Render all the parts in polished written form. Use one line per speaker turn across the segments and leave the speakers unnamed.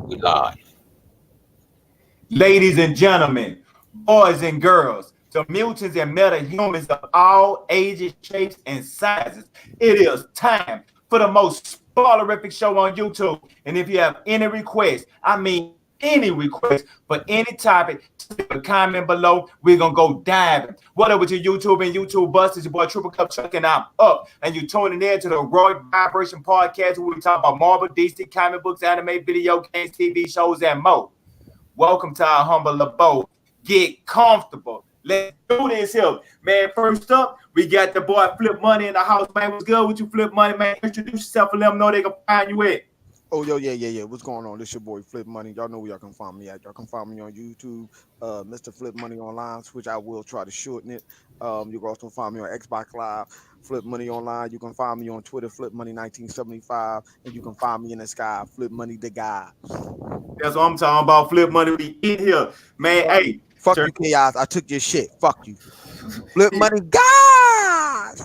We live.
Ladies and gentlemen, boys and girls, to mutants and metahumans of all ages, shapes, and sizes, it is time for the most spoilerific show on YouTube. And if you have any requests, I mean any request for any topic, just leave a comment below. We're gonna go diving. What up with your YouTube and YouTube busters? Your boy Triple Cup Chuck and I'm up. And you tuning in to the Roy Vibration Podcast, where we talk about Marvel, DC, comic books, anime, video games, TV shows, and more. Welcome to our humble abode. Get comfortable. Let's do this here. Man, first up, we got the boy Flip Money in the house, man. What's good with you, Flip Money, man? Introduce yourself and let them know they can find you at.
Oh, yo, yeah. What's going on? This your boy Flip Money. Y'all know where y'all can find me at. Y'all can find me on YouTube, Mr. Flip Money Online, which I will try to shorten it. You can also find me on Xbox Live, Flip Money Online. You can find me on Twitter, Flip Money 1975, and you can find me in the sky, Flip Money the guy.
That's what I'm talking about. Flip Money, we in here, man. Hey,
fuck you, Chaos. I took your shit. Fuck you, Flip Money God.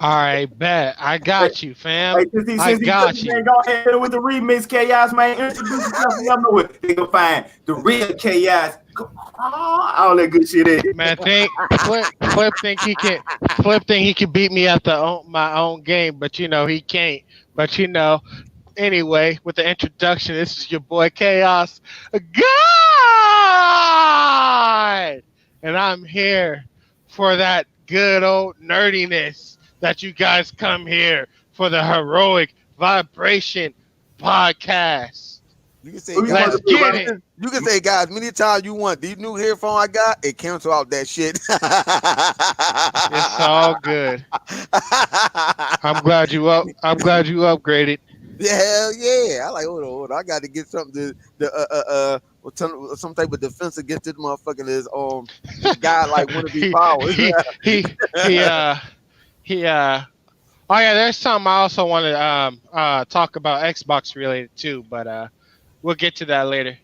All right, bet. I got you, fam.
Hey,
I got you.
Man, go ahead with the remix, Chaos, man. Introduce yourself. Let them know what they can find the real Chaos. All that good shit in.
Man, Flip think he can beat me at my own game, but he can't. But anyway, with the introduction, this is your boy Chaos God, and I'm here for that good old nerdiness that you guys come here for, the Heroic Vibration Podcast.
You can say,
let's get it.
You can say, guys, many times you want. These new headphones I got, it cancel out that shit.
It's all good. I'm glad you upgraded.
Yeah, hell yeah. I like, hold on. I got to get something to some type of defense against this motherfucker. This guy like want to be powers. Oh yeah, there's something I also want to talk about Xbox related too, but we'll get to that later.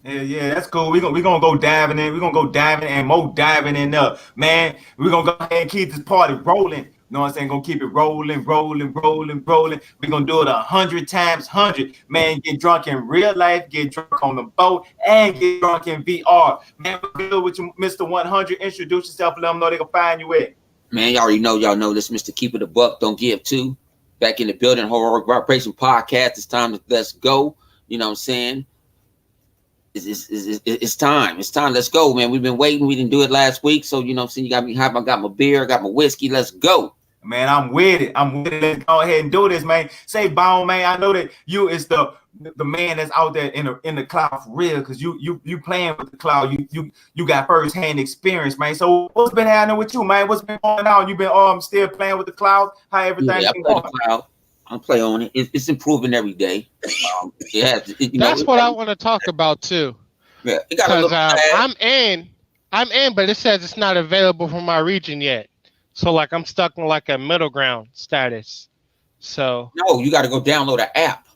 Yeah, that's cool. We're gonna go diving in. We're gonna go diving and more diving in up. Man, we're gonna go ahead and keep this party rolling. You know what I'm saying? Gonna keep it rolling. We're gonna do it 100 times 100. Man, get drunk in real life, get drunk on the boat, and get drunk in VR. Man, we're good with you, Mr. 100. Introduce yourself and let them know they can find you at.
Man, y'all know this Mr. Keep It a Buck, Don't Give Two. Back in the building, Heroic Vibration Podcast. It's time to let's go. You know what I'm saying? It's time. It's time. Let's go, man. We've been waiting. We didn't do it last week. So, you know what I'm saying? You got me hype. I got my beer. I got my whiskey. Let's go.
Man, I'm with it. Let's go ahead and do this, man. Say, Bone, man. I know that you is the man that's out there in the cloud for real, because you playing with the cloud. You got first-hand experience, man. So what's been happening with you, man? What's been going on? You been still playing with the cloud? How everything been going?
The cloud. I play on it. It's improving every day.
That's what I want to talk about too.
Yeah, because
I'm in, but it says it's not available for my region yet. So like I'm stuck in like a middle ground status. So
no, you got to go download an app.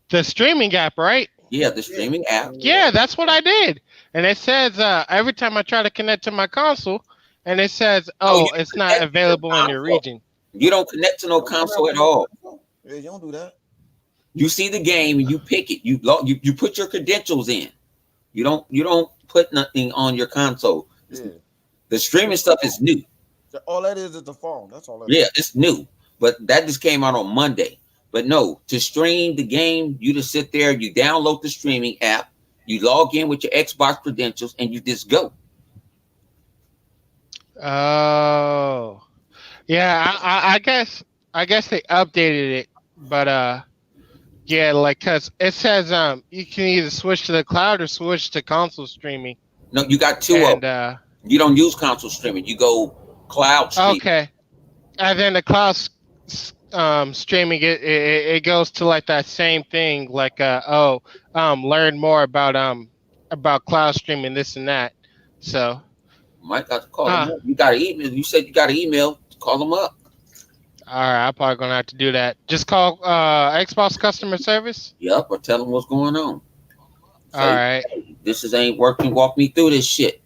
The streaming app, right?
Yeah, the streaming app.
Yeah, that's what I did. And it says every time I try to connect to my console, and it says, it's not available in your region.
You don't connect to no console at all.
Yeah, you don't do that.
You see the game and you pick it. You put your credentials in. You don't put nothing on your console. Yeah. The streaming stuff is new.
All that is the phone. That's all that
is. It's new. But that just came out on Monday. But no, to stream the game, you just sit there, you download the streaming app, you log in with your Xbox credentials, and you just go.
Oh. Yeah, I guess they updated it, but yeah, like cause it says you can either switch to the cloud or switch to console streaming.
No, you got two of them. You don't use console streaming. You go cloud streaming.
Okay, and then the cloud streaming it goes to like that same thing, like learn more about cloud streaming, this and that. So
Mike got to call them up. You got an email. You said you got an email. Call them up.
All right, I'm probably gonna have to do that. Just call Xbox customer service.
Yep, or tell them what's going on.
All right.
Hey, this ain't working. Walk me through this shit.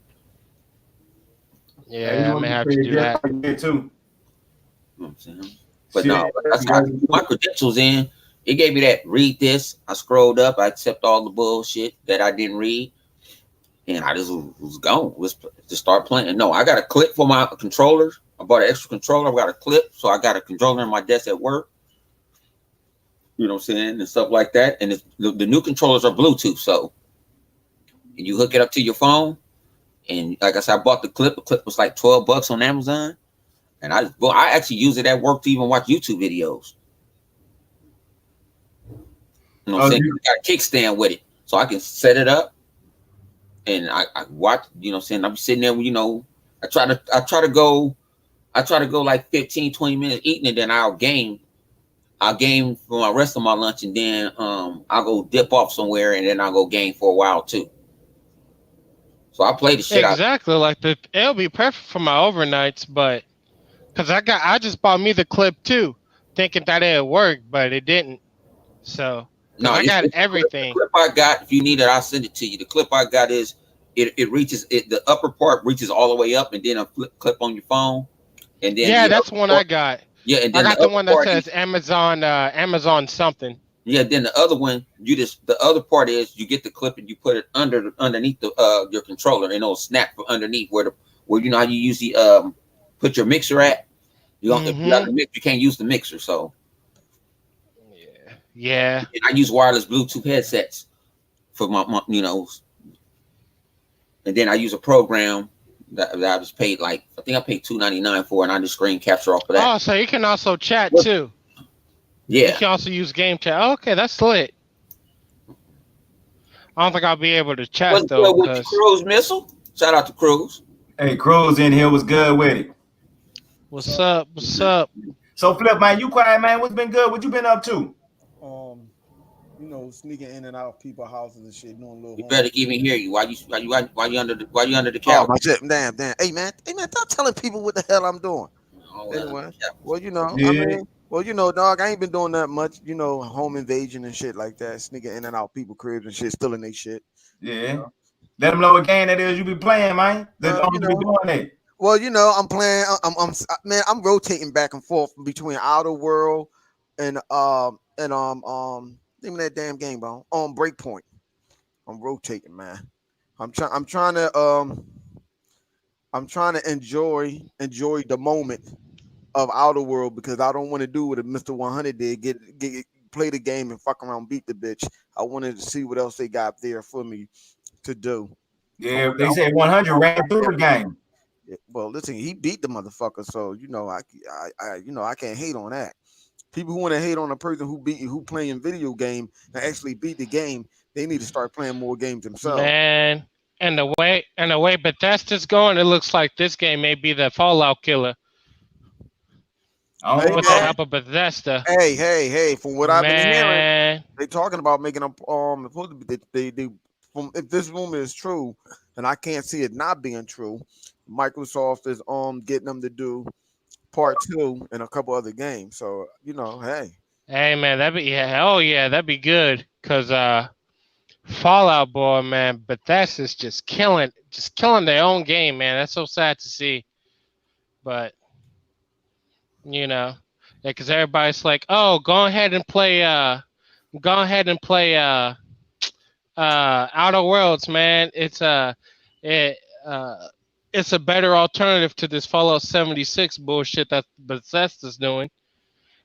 Yeah, I'm gonna have to do that.
Too.
You know what I'm saying? But
Shit.
no, that's how I put my credentials in. It gave me that read this. I scrolled up. I accept all the bullshit that I didn't read, and I just was gone. Was to start playing. No, I got a clip for my controller. I bought an extra controller. I got a clip, so I got a controller in my desk at work. You know what I'm saying, and stuff like that. And the new controllers are Bluetooth, so you hook it up to your phone. And like I said, I bought the clip. The clip was like $12 on Amazon, and I actually use it at work to even watch YouTube videos. You know what I'm saying? You got a kickstand with it, so I can set it up, and I watch. You know what I'm saying? I'm sitting there. You know, I try to go like 15, 20 minutes eating it, then I'll game for my rest of my lunch, and then I'll go dip off somewhere, and then I'll go game for a while too. So I play the shit
exactly. Like it'll be perfect for my overnights, but because I just bought me the clip too, thinking that it'd work, but it didn't. So
no,
I got everything.
The clip I got, if you need it, I'll send it to you. The clip I got is it reaches the upper part reaches all the way up, and then a clip on your phone, and then
that's one I got.
Yeah, and then
I got the one that says Amazon something.
Yeah, then the other one, the other part is you get the clip and you put it underneath your controller, and it'll snap from underneath where you know how you usually put your mixer at. You don't if you got the mix, you can't use the mixer. So
yeah.
And I use wireless Bluetooth headsets for my you know, and then I use a program that I was paid I think I paid $2.99 for, and I just screen capture off of that.
Oh, so you can also chat too.
Yeah.
You can also use game chat. Oh, okay, that's lit. I don't think I'll be able to chat
What's
though.
good with the Cruz missile? Shout out to Cruz.
Hey, Cruz in here was good with it.
What's up? What's up?
So Flip, man, you quiet, man. What's been good? What you been up to?
You know, sneaking in and out of people's houses and shit, doing little.
You better even hear you. Why you under the couch?
Oh, my shit. Damn. Hey man, stop telling people what the hell I'm doing. Anyway, well, you know,
yeah.
I mean, well, you know, dog, I ain't been doing that much, you know, home invasion and shit like that, sneaking in and out people's cribs and shit, stealing their shit.
Yeah. You know? Let them know what game that is you be playing, man.
You know,
be doing that.
Well, you know, I'm playing. I'm rotating back and forth between Outer World and name of that damn game, bro. On Breakpoint. I'm rotating, man. I'm trying to enjoy the moment of Outer World, because I don't want to do what Mr. 100 did. Get play the game and fuck around, beat the bitch. I wanted to see what else they got there for me to do.
Yeah, they said 100 ran through the game.
Yeah, well, listen, he beat the motherfucker, so you know I can't hate on that. People who want to hate on a person who playing video game and actually beat the game, they need to start playing more games themselves.
Man, and the way Bethesda's going, it looks like this game may be the Fallout killer. With the help of Bethesda.
Hey! From what I've been hearing, they talking about making a if this rumor is true, and I can't see it not being true, Microsoft is getting them to do Part 2 and a couple other games. So you know, hey
man, that'd be good, because Fallout, boy, man, Bethesda's just killing their own game, man. That's so sad to see, but you know, because everybody's like, oh, go ahead and play Outer Worlds, man. It's a better alternative to this Fallout 76 bullshit that Bethesda's doing.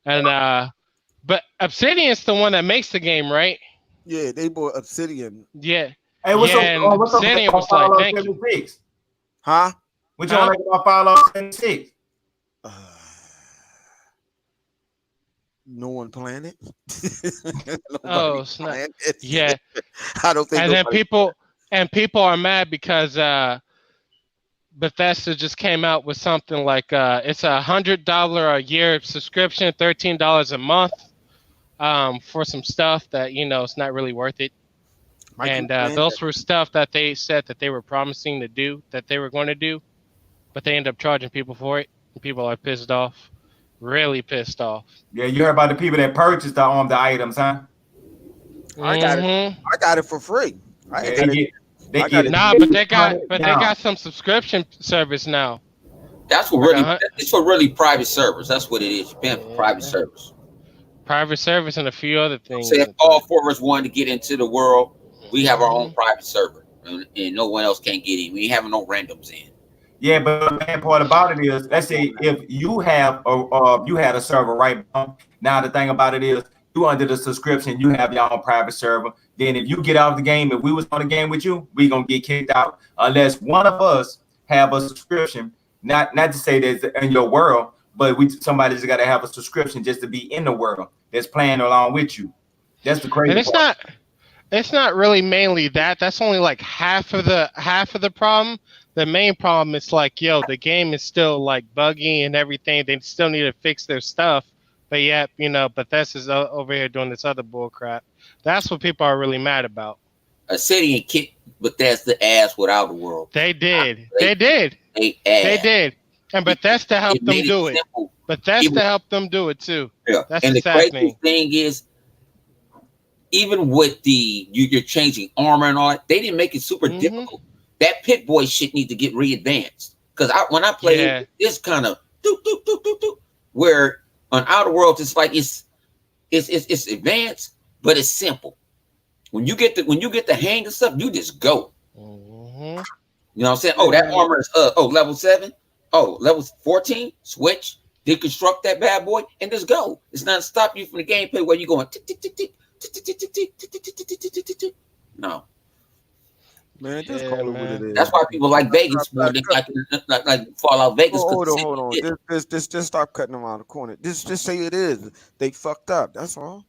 And but Obsidian's the one that makes the game, right?
Yeah, they bought Obsidian.
Yeah.
Hey, what's
Obsidian was like, thank you.
Huh?
What you like about Fallout 76?
No one playing it.
Oh, snap. Yeah.
I don't think.
And then people are mad because Bethesda just came out with something like it's $100 a year subscription, $13 a month for some stuff that, you know, it's not really worth it. And those were stuff that they said that they were promising to do, that they were going to do, but they end up charging people for it. And people are pissed off, really pissed off.
Yeah, you heard about the people that purchased the items, huh?
I got it for free.
But they got some subscription service now.
That's what
Like
really. It's for really private servers. That's what it is. You're paying for private
yeah,
servers.
private service and a few other
Say if
things,
all
but
four of us wanted to get into the world, we have our own
mhm.
private server, and no one else can get in. We ain't having no randoms in.
Yeah, but the bad part about it is, let's say if you have you had a server, right? Now the thing about it is, you under the subscription, you have your own private server. Then if you get out of the game, if we was on the game with you, we gonna get kicked out unless one of us have a subscription. Not to say that in your world, but somebody's got to have a subscription just to be in the world that's playing along with you. That's the
And
crazy part.
it's not really mainly that. That's only like half of the problem. The main problem is like, yo, the game is still like buggy and everything. They still need to fix their stuff. But yet, Bethesda's over here doing this other bull crap. That's what people are really mad about.
A city and kick Bethesda ass without the world.
They did.
They
They did.
they
They
ass.
did. And Bethesda
It
helped them
made it
do it.
simple.
Bethesda
Even
helped them do it too.
yeah.
That's
And
the
the
sad
crazy
thing.
thing is, even with you're changing armor and all that, they didn't make it super
Hmm.
difficult. That Pit Boy shit need to get re-advanced. Because when I play
Yeah.
it, it's kind of do do do do do. Where on Outer Worlds, it's like it's advanced, but it's simple. When you get the hang of stuff, you just go.
Hmm.
You know what I'm saying? Oh, that armor is level 7. Oh, level 14. Switch, deconstruct that bad boy, and just go. It's not to stop you from the gameplay where you're going tick tick tick tick tick tick tick tick tick tick tick tick tick tick tick tick. No,
Man, just
Yeah,
call it what it
man.
is.
that's why people like Vegas more than like Fallout Vegas.
Hold on,
Because
hold on. Just stop cutting around the corner. Just say it is. They fucked up. That's all.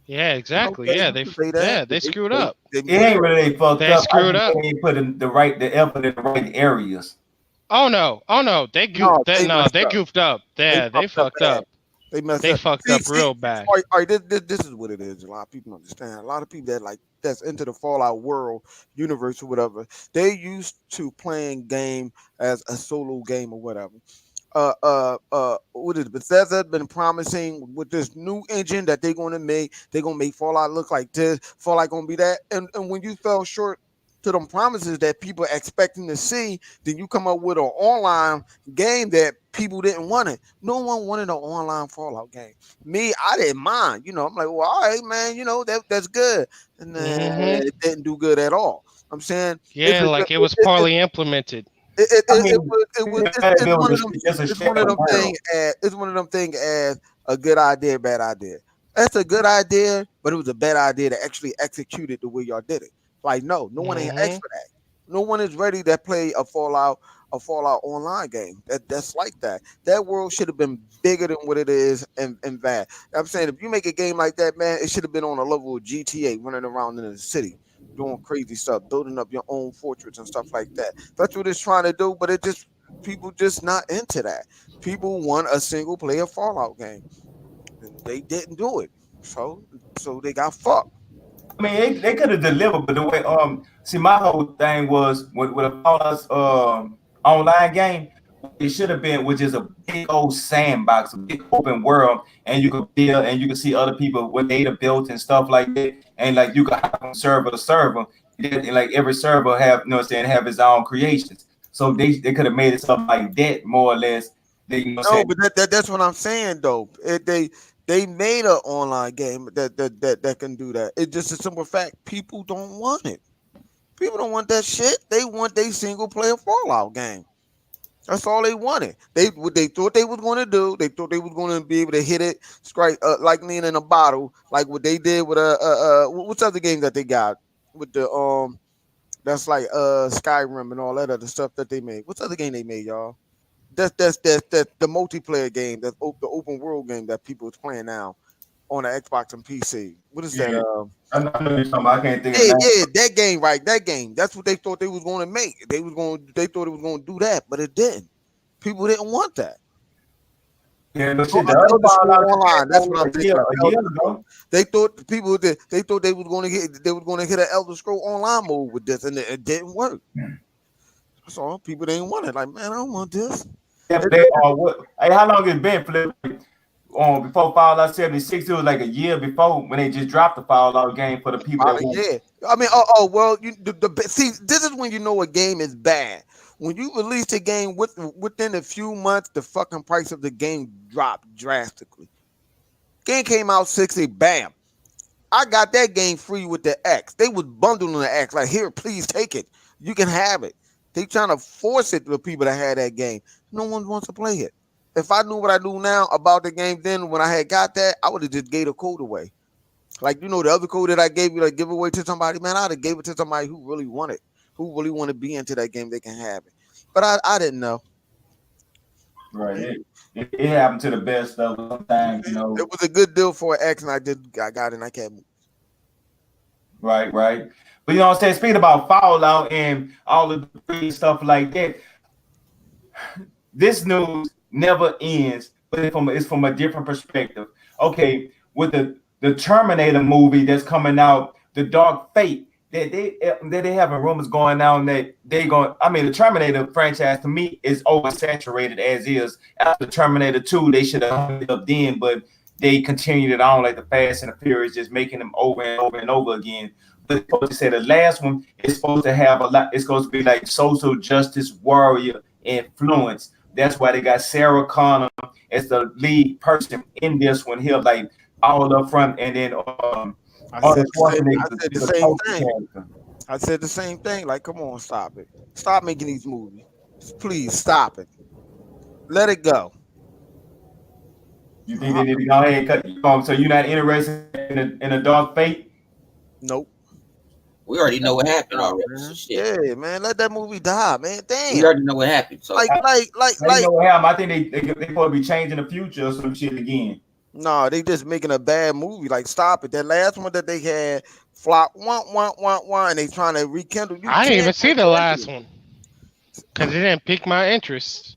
Yeah, exactly.
Okay,
Yeah,
you can say that.
they screwed up.
It ain't really fucked
They
up. I
screwed
think
up.
they ain't put in the effort in the right areas.
Oh no. Oh no.
No, they
No,
messed
they
up.
goofed up. Yeah, they fucked
bad.
up.
They messed
They
up.
fucked
See,
up real bad.
all right, this is what it is. A lot of people understand. A lot of people that's into the Fallout world, universe, or whatever. They used to playing game as a solo game or whatever. What is it? Bethesda been promising with this new engine that they're gonna make Fallout look like this, Fallout gonna be that. And when you fell short to them promises that people expecting to see, then you come up with an online game that people didn't want it. No one wanted an online Fallout game. Me, I didn't mind. I'm like, well, all right, man, that's good. And then
Hmm.
it didn't do good at all. I'm saying
Yeah, like it was poorly implemented.
I mean,
it's one of them.
just a
It's one of
shadow
them
world.
thing. It's one of them thing as a good idea, bad idea. That's a good idea, but it was a bad idea to actually execute it the way y'all did it. Like, no one ain't asked
Hmm.
for that. No one is ready to play a Fallout online game. That's like that. That world should have been bigger than what it is and bad. I'm saying if you make a game like that, man, it should have been on a level of GTA, running around in the city, doing crazy stuff, building up your own fortress and stuff like that. That's what it's trying to do, but it just people just not into that. People want a single player Fallout game, and they didn't do it. So they got fucked.
I mean, they could have delivered, but the way see, my whole thing was with a Fallout online game, it should have been, which is a big old sandbox, a big open world, and you could build and you could see other people what they have built and stuff like that, and like you could hop from server to server, and like every server have, you know what I'm saying, have its own creations. So they could have made it something like that, more or less. They, you know what I'm
No,
saying?
but that's what I'm saying though. They made an online game that can do that. It's just a simple fact. People don't want it. People don't want that shit. They want their single player Fallout game. That's all they wanted. What they thought they was going to do. They thought they was going to be able to hit it straight like lean in a bottle, like what they did with what's other game that they got with the that's like Skyrim and all that other stuff that they made. What's other game they made, y'all? That's the multiplayer game, the open world game that people is playing now on the Xbox and PC. What is that?
Yeah, I know what you're talking about. I can't think of
Yeah,
that.
yeah, that game, right? That game. That's what they thought they was going to make. They thought it was going to do that, but it didn't. People didn't want that.
Yeah, but
So
shit, the other
Elder Scroll
Fallout
Online. That's what
over
I'm
a
thinking
year,
of.
a year
Elder Scroll.
ago.
They thought they thought they was going to hit an Elder Scroll Online mode with this, and it didn't work. That's all. People didn't want it. Like, man, I don't want this.
Yeah, but they what? Hey, how long it been, Flip? Before Fallout 76, it was like a year before when they just dropped the Fallout game for the people that want.
Yeah. I mean, well, see, this is when you know a game is bad. When you release the game within a few months, the fucking price of the game dropped drastically. Game came out 60, bam. I got that game free with the X. They was bundling the X. Like, here, please take it. You can have it. They trying to force it to the people that had that game. No one wants to play it. If I knew what I do now about the game then when I had got that, I would have just gave the code away. Like, the other code that I gave you, like, give away to somebody, man, I'd have gave it to somebody who really wanted, who really want to be into that game, they can have it. But I didn't know.
Right. It happened to the best of them sometimes,
It was a good deal for an X, and I got it, and I can't move.
Right. But you know what I'm saying? Speaking about Fallout and all of the free stuff like that, this news never ends, but it's from a different perspective. Okay, with the Terminator movie that's coming out, The Dark Fate, that they having rumors going on that the Terminator franchise to me is oversaturated as is. After Terminator 2, they should have hung it up then, but they continued it on like the Fast and the Furious, just making them over and over and over again. But supposed to say the last one is supposed to have a lot, it's supposed to be like social justice warrior influence. That's why they got Sarah Connor as the lead person in this one here, like all up front, and then
I said the same thing. I said the same thing. Like, come on, stop it. Stop making these movies. Please stop it. Let it go.
You think they need to go ahead and cut? So you're not interested in a Dark Fate?
Nope.
We already know what happened already. So shit.
Yeah, man, let that movie die, man. Damn.
We already know what happened. So
like.
You know what happened? I think they supposed to be changing the future or some shit again.
No, they just making a bad movie. Like, stop it. That last one that they had flop, and they trying to rekindle.
I didn't even see the last one because it didn't pique my interest.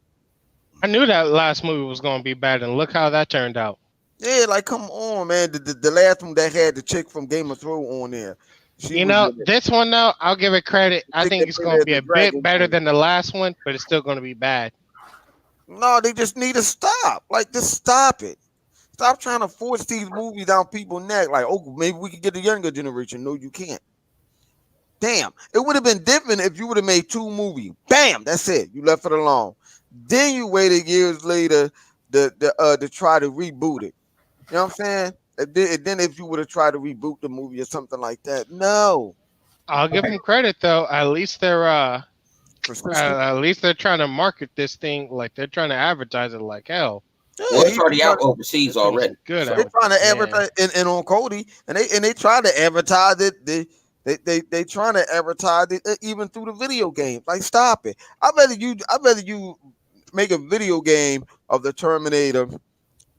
I knew that last movie was going to be bad, and look how that turned out.
Yeah, like, come on, man. The last one that had the chick from Game of Thrones on there.
This one, though, I'll give it credit. I think it's going to be a bit better than the last one, but it's still going to be bad.
No, they just need to stop. Like, just stop it. Stop trying to force these movies down people's neck. Like, oh, maybe we could get the younger generation. No, you can't. Damn. It would have been different if you would have made 2 movies. Bam, that's it. You left it alone. Then you waited years later to try to reboot it. You know what I'm saying? And then if you would have tried to reboot the movie or something like that, no.
I'll give them credit though. At least they're trying to market this thing, like they're trying to advertise it like hell.
Yeah,
well, it's already out overseas already.
Good.
So they're trying to advertise and on Cody, and they try to advertise it. They trying to advertise it even through the video games. Like, stop it. I rather you make a video game of the Terminator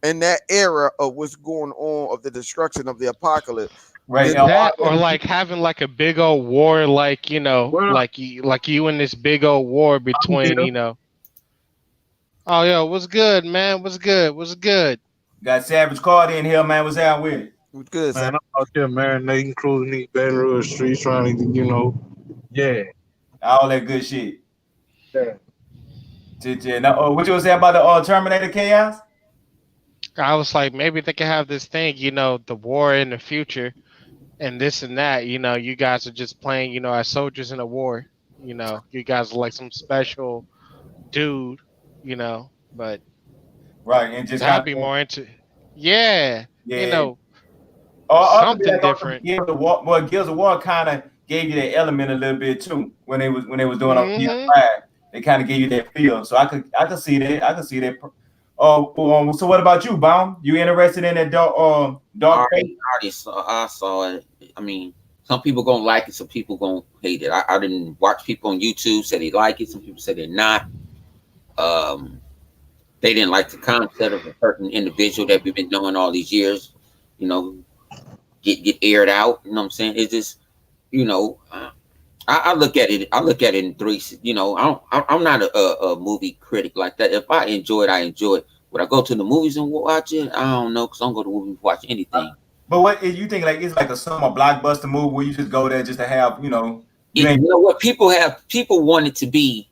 in that era of what's going on, of the destruction of the apocalypse.
Right.
That, or like having like a big old war, like, like you in this big old war between, Oh, yo, what's good, man? What's good?
Got Savage Card in here, man. What's out with it?
What's good,
man? I'm out here marinating, cruising these Baton Rouge streets, trying to,
all that good shit.
Yeah.
Now, what you was saying about the Terminator Chaos?
I was like, maybe they could have this thing, the war in the future, and this and that. You guys are just playing, as soldiers in a war. You guys are like some special dude. But
right, and just
I'd be more into, something different.
Gears of War kind of gave you that element a little bit too when they was doing on PS5. They kind of gave you that feel, so I could see that. I could see that. So what about you, Baum? You interested in that Dark Fate?
I saw it. I mean, some people gonna like it, some people gonna hate it. I didn't watch people on YouTube say they like it. Some people say they're not. They didn't like the concept of a certain individual that we've been doing all these years, get aired out. You know what I'm saying? It's just, I look at it. I look at it in 3. I'm not a movie critic like that. If I enjoy it, I enjoy it. Would I go to the movies and watch it? I don't know, because I don't go to the movies to watch anything.
But what you think? Like, it's like a summer blockbuster movie where you just go there just to have,
You know what? People want it to be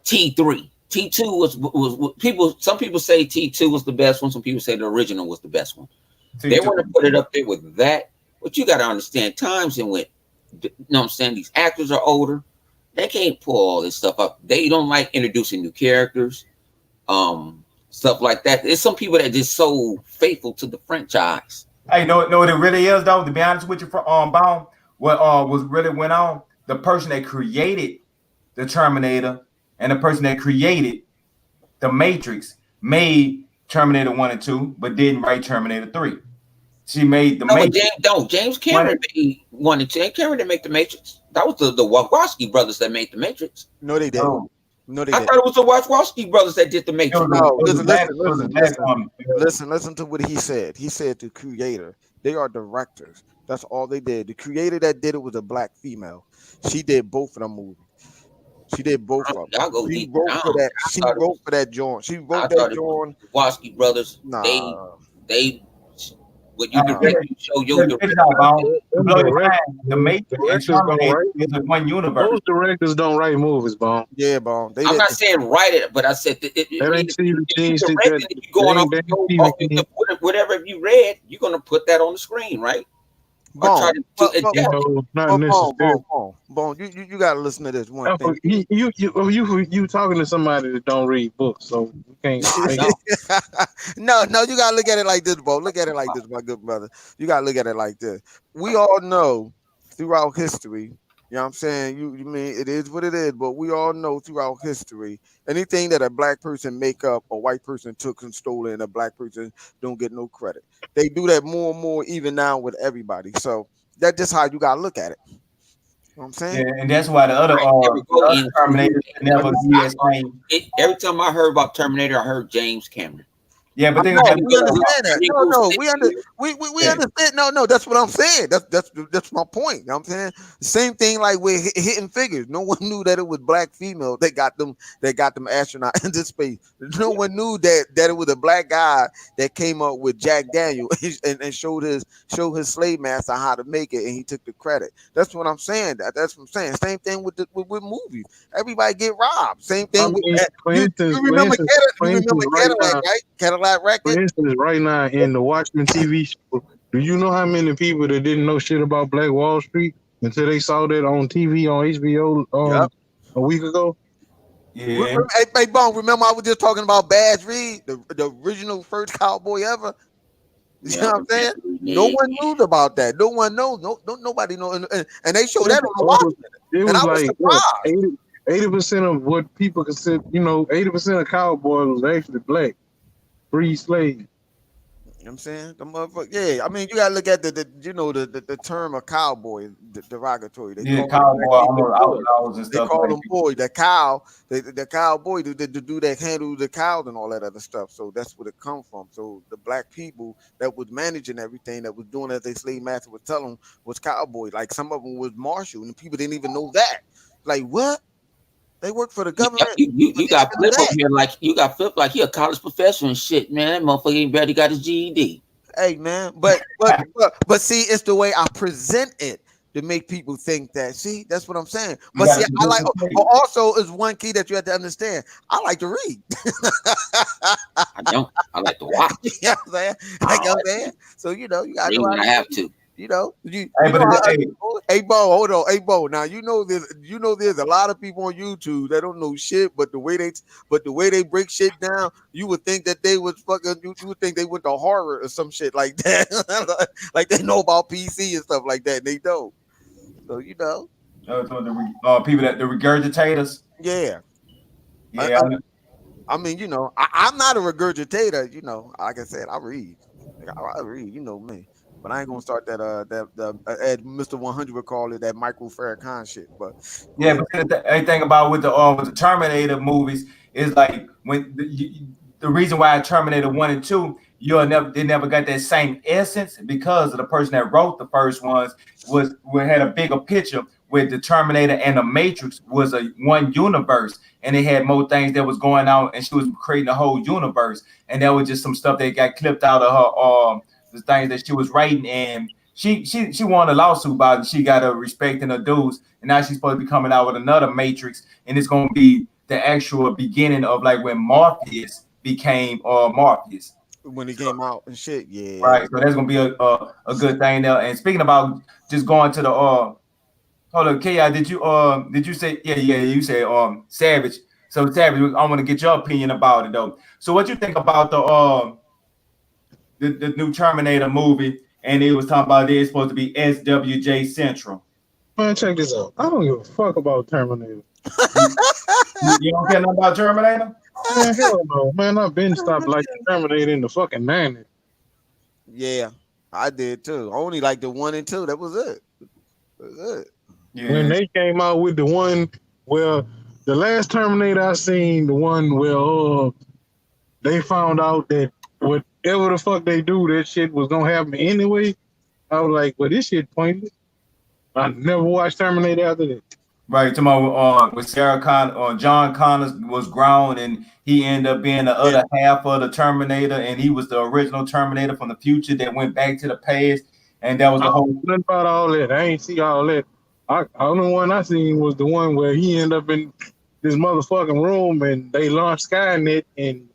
T3. T2 was people. Some people say T2 was the best one. Some people say the original was the best one. T2. They want to put it up there with that. But you got to understand, times and went. You know what I'm saying? These actors are older. They can't pull all this stuff up. They don't like introducing new characters, stuff like that. There's some people that just so faithful to the franchise.
Hey, know what it really is though. To be honest with you, for Bone, what was really went on? The person that created the Terminator and the person that created the Matrix made Terminator 1 and 2, but didn't write Terminator 3. She made the
No, but
Matrix.
James Cameron made one and two. James Cameron didn't make the Matrix. That was the Wachowski brothers that made the Matrix.
No, they didn't.
No,
No, they
I
didn't.
thought it was the Wachowski brothers that did the
it
Matrix.
was
No,
it was
listen,
a black-
listen,
it was a
listen,
black
listen,
woman.
listen to what he said. He said the creator. They are directors. That's all they did. The creator that did it was a black female. She did both of them movies. She did both of them.
Y'all go
She
deep
wrote
down.
for that.
I
She
thought it
wrote
was,
for that joint. She
I
wrote
thought
that
it was
joint.
the Wachowski brothers.
Nah.
They when you
Uh,
direct, you show your
Check
director.
it out, Bone. To
Them
blow your
directors,
mind, the Matrix and
directors don't
Terminator
write.
is a one universe.
Those directors don't write movies, Bone.
Yeah, Bone. They
I'm
did.
not saying write it, but I said
That ain't Stephen
if
King.
you
That
direct it, if you going
ain't
off
that
off
Stephen King.
whatever you read, you're gonna put that on the screen, right? Or try
Bone.
to
But,
adapt it.
No, not
Bone,
necessarily.
Bone. You gotta listen to this one thing.
You talking to somebody that don't read books, so you can't.
No, I don't.
No, you gotta look at it like this, Bo. Look at it like this, my good brother. You gotta look at it like this. We all know throughout history, you know what I'm saying? You mean it is what it is, but we all know throughout history, anything that a black person make up, a white person took and stole it, and a black person don't get no credit. They do that more and more even now with everybody. So that's just how you gotta look at it. You know what I'm saying?
Yeah, and that's why the other
I never go
the other
into
Terminators never be as same.
every time I heard about Terminator, I heard James Cameron.
Yeah, but think
No,
about
we
it.
understand that. No, we
Yeah.
understand. No, that's what I'm saying. That's my point. You know what I'm saying? Same thing like with Hitting Figures. No one knew that it was black female that got them astronaut into space. No one knew that it was a black guy that came up with Jack Daniel and showed his slave master how to make it, and he took the credit. That's what I'm saying. That's what I'm saying. Same thing with movies. Everybody get robbed. Same
I
thing with
mean, for
you
instance,
remember
right
Cadillac,
now,
right? Cadillac
for
record.
instance, right now in the Watchmen TV show, do you know how many people that didn't know shit about Black Wall Street until they saw that on TV on HBO
Yep.
a week ago?
Yeah.
Hey, Bone, remember I was just talking about Bass Reed, the original first cowboy ever? You know what I'm saying? No one knew about that. No one knows. Nobody knows. And they showed that on the Watchmen.
It
And
was
I was
like what,
surprised.
80% of what people consider, 80% of cowboys was actually black, free slaves.
You know what I'm saying? The motherfucker, yeah. I mean, you gotta look at the term of cowboy derogatory. They
Yeah,
call
cowboy, almost
boy.
outlaws and
They
stuff
call
like
them boy. The cow, the cowboy, the dude that handles the cows and all that other stuff. So that's where it come from. So the black people that was managing everything, that was doing as their slave master would tell them, was cowboy. Like some of them was marshal, and people didn't even know that. Like what? They work for the government.
You got Flip over here like you got Flip like he a college professor and shit, man. That motherfucker ain't barely got his GED.
Hey man, but see, it's the way I present it to make people think that. See, that's what I'm saying. But see, I like also is one key that you have to understand. I like to read.
I don't. I like to watch.
You know what I'm saying? Like I'm saying. So you gotta know
Read when I have to.
Hey,
Hey,
Bo, hold on. Hey, Bo. Now there's a lot of people on YouTube that don't know shit, but the way they break shit down, you would think that they was fucking. You would think they went to Harvard or some shit like that, like they know about PC and stuff like that. And they don't. So
so the people that the regurgitators.
yeah.
Yeah,
I mean, I'm not a regurgitator. Like I said, I read. I read. You know me. But I ain't gonna start that as Mr. 100 would call it, that Michael Farrakhan shit. But
yeah, but the thing about with the Terminator movies is like when the reason why Terminator 1 and 2 they never got that same essence because of the person that wrote the first ones had a bigger picture with the Terminator and the Matrix was a one universe and they had more things that was going on and she was creating a whole universe and that was just some stuff that got clipped out of her the things that she was writing and she won a lawsuit about it. She got her respect and her dues, and now she's supposed to be coming out with another Matrix, and it's gonna be the actual beginning of like when Morpheus became Morpheus.
when he came out and shit, yeah.
Right. So that's gonna be a good thing there. And speaking about just going to Hold up, Ki, did you say you said Savage. So Savage, I want to get your opinion about it though. So what you think about the new Terminator movie? And it was talking about it's supposed to be SWJ Central.
Man, check this out. I don't give a fuck about Terminator.
You, you don't care nothing about Terminator?
Man, hell no. Man, I've been stopped like Terminator in the fucking 90s.
Yeah, I did too. Only like the 1 and 2. That was it. That was it.
When
Yeah.
they came out with the one where the last Terminator I seen, the one where they found out that whatever the fuck they do, that shit was gonna happen anyway. I was like, well, this shit pointless. I never watched Terminator after that.
Right, tomorrow with Sarah John Connors was grown and he ended up being the other half of the Terminator, and he was the original Terminator from the future that went back to the past, and that was
I
the
don't
whole.
know nothing about all that. I ain't see all that. The only one I seen was the one where he ended up in this motherfucking room and they launched Skynet and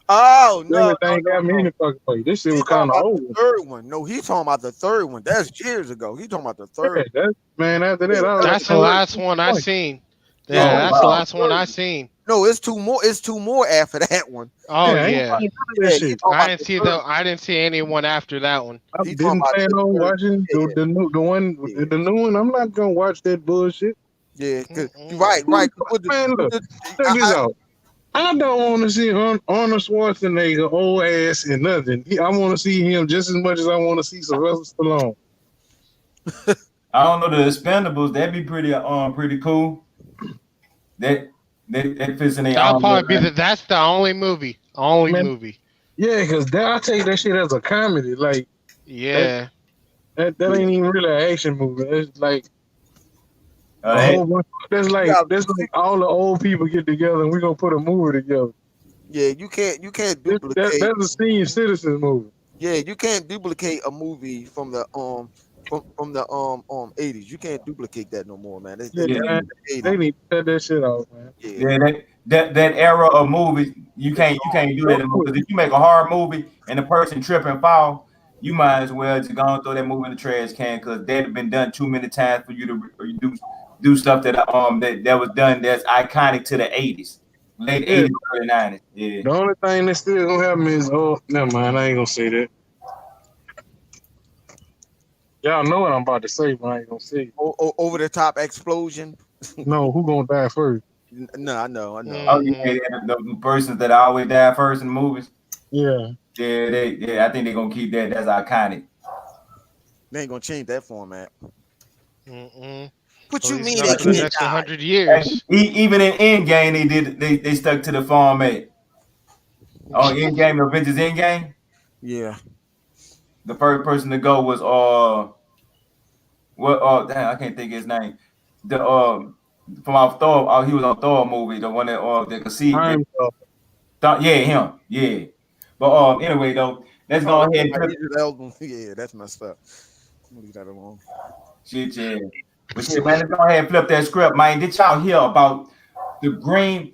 Oh no,
everything got me in the fucking way. This shit
He's
was
talking
kind of
about
old.
the third one. No, he's talking about the third one. That's years ago. He's talking about the third.
Yeah, man, after that, I was
That's
like,
the last one I seen. Yeah,
Oh,
that's the
wow.
last one I seen.
No, it's two more. It's two more after that one.
Oh
I ain't
yeah,
watching none of
Yeah,
that
he
shit.
talking
I
about
didn't
the
see
third.
I didn't see anyone after that one.
I
He talking
didn't
about
plan
the
on
third.
watching
Yeah,
the new one. I'm not gonna watch that bullshit.
yeah. Cause,
Mm-mm.
right.
Man, look, check this out. I don't want to see Arnold Schwarzenegger old ass and nothing. I want to see him just as much as I want to see Sylvester Stallone.
I don't know, the Expendables. That'd be pretty cool. That that fits in the
That'll
arm.
probably be that's the only movie. Only
Man,
movie.
yeah, because I take that shit as a comedy. Like
Yeah.
that ain't even really an action movie. It's like a
That,
whole bunch. That's like all the old people get together and we gonna put a movie together.
yeah. You can't duplicate.
That's a senior citizen movie.
Yeah, you can't duplicate a movie from the from the 80s. You can't duplicate that no more, man.
Yeah,
yeah,
man,
The
they
80s.
need to cut that shit off, man.
Yeah.
yeah. That era of movies, you can't do that anymore. Because if you make a horror movie and the person trip and fall, you might as well just go and throw that movie in the trash can, because that had been done too many times for you to do stuff that was done that's iconic to the 80s, late
Yeah.
80s, early 90s. Yeah.
The only thing that's still gonna happen is never mind. I ain't gonna say that. Y'all know what I'm about to say, but I ain't gonna say it.
Over the top explosion.
No, who gonna die first?
No, I know.
Oh
Mm-hmm.
yeah, the persons that always die first in movies.
Yeah.
I think they're gonna keep that. That's iconic.
They ain't gonna change that format.
Mm-mm.
What
At
you
least
mean
not
they
for the
can't
next
die?
100 years.
Even in Endgame, they stuck to the format. Oh, Endgame, Avengers Endgame.
Yeah.
The first person to go was damn, I can't think of his name. The from our Thor, he was on Thor movie, the one that could see.
I'm
Yeah, him. Yeah. But anyway though, let's go
Oh,
ahead and
right, Idris Elba. Yeah, that's messed up. Leave that alone.
shit, yeah. But shit, man, let's go ahead and flip that script, man. Did y'all hear about the Green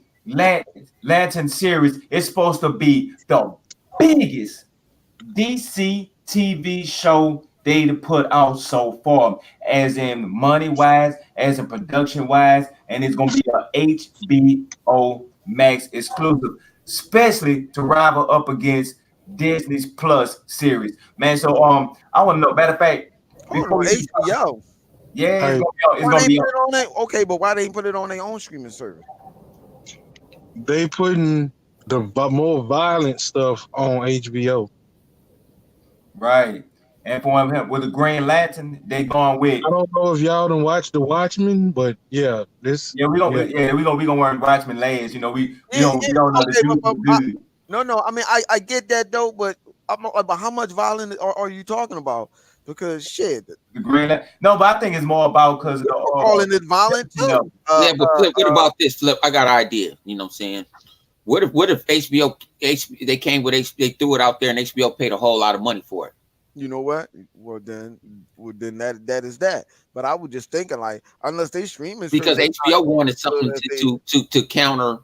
Lantern series? It's supposed to be the biggest DC TV show they put out so far, as in money wise, as in production wise, and it's gonna be a HBO Max exclusive, especially to rival up against Disney's Plus series. Man, so I want to know. Matter of fact,
Hold
before
on,
we
HBO.
yeah,
Hey.
it's
Why
gonna
they
be
put it on that? Okay, but why they ain't put it on their own streaming service?
they putting the more violent stuff on HBO.
right. And for him with the Green Lantern, they going with
I don't know if y'all done watched The Watchmen, but yeah,
we gonna work Watchmen last. You know, we don't know
Okay,
the dude.
no. I mean, I get that though, but but how much violence are you talking about? Because shit,
The Green Lantern. No, but I think it's more about because of
you're calling it violent too.
no.
Yeah, but Flip, what about this, Flip? I got an idea. You know what I'm saying? What if HBO they came with they threw it out there and HBO paid a whole lot of money for it?
You know what? Well then that is that. But I was just thinking like, unless they streaming
Because
service,
HBO wanted something to counter.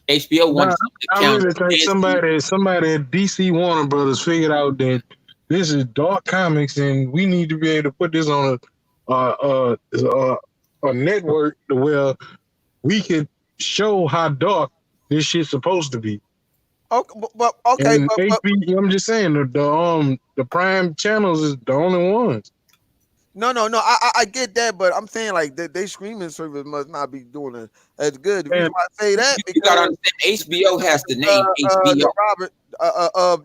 HBO wanted
Nah,
something to
I
counter.
really think somebody at DC Warner Brothers figured out that this is dark comics and we need to be able to put this on a network where we could show how dark this shit's supposed to be.
Okay, okay,
And HBO, I'm just saying the prime channels is the only ones.
no. I get that, but I'm saying like they streaming service must not be doing it as good. The reason why I say that
You gotta
because
understand, HBO has the name HBO.
the Robert,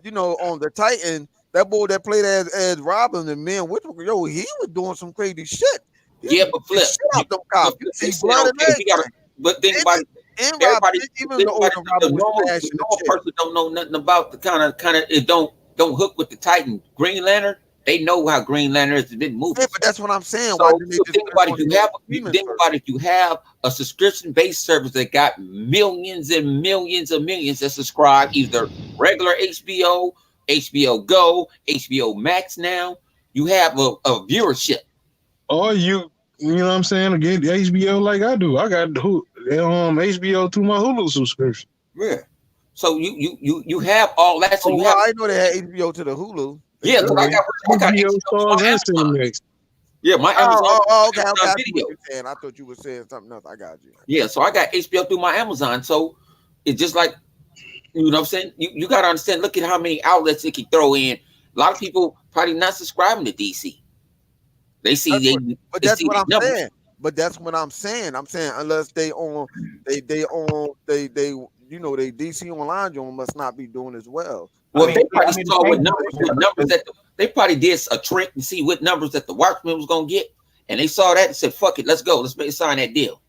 you know, on the Titan, that boy that played as Robin, the man, yo, he was doing some crazy shit.
Yeah, but Flip,
Shit out them cops. You see blood and
okay, but think about it.
and
Everybody,
Robin, even the older
the
Robin was
normal
smashing the shit.
person don't know nothing about the kind of it don't hook with the Titan. Green Lantern, they know how Green Lantern is in movies.
Yeah, but that's what I'm saying.
So,
Why did they just
think about it. If you have a subscription-based service that got millions and millions and millions that subscribe, either regular HBO, HBO Go, HBO Max. Now you have a viewership.
Or you know what I'm saying? Again, HBO like I do. I got HBO through my Hulu subscription.
Yeah. So you have all that. So
I know they had HBO to the Hulu.
Yeah, so I got
HBO Stars and Cinemax.
Yeah, my Amazon.
Okay. I video. I thought you were saying something else. I got you.
Yeah, so I got HBO through my Amazon. So it's just like, you know what I'm saying? You got to understand, look at how many outlets it can throw in. A lot of people probably not subscribing to DC. They see
that's what I'm saying. But that's what I'm saying. I'm saying unless they own they you know they DC online joint must not be doing as well.
Well, they probably saw what numbers that they probably did a trick and see what numbers that the Watchmen was gonna get, and they saw that and said, "Fuck it, let's go, let's sign that deal."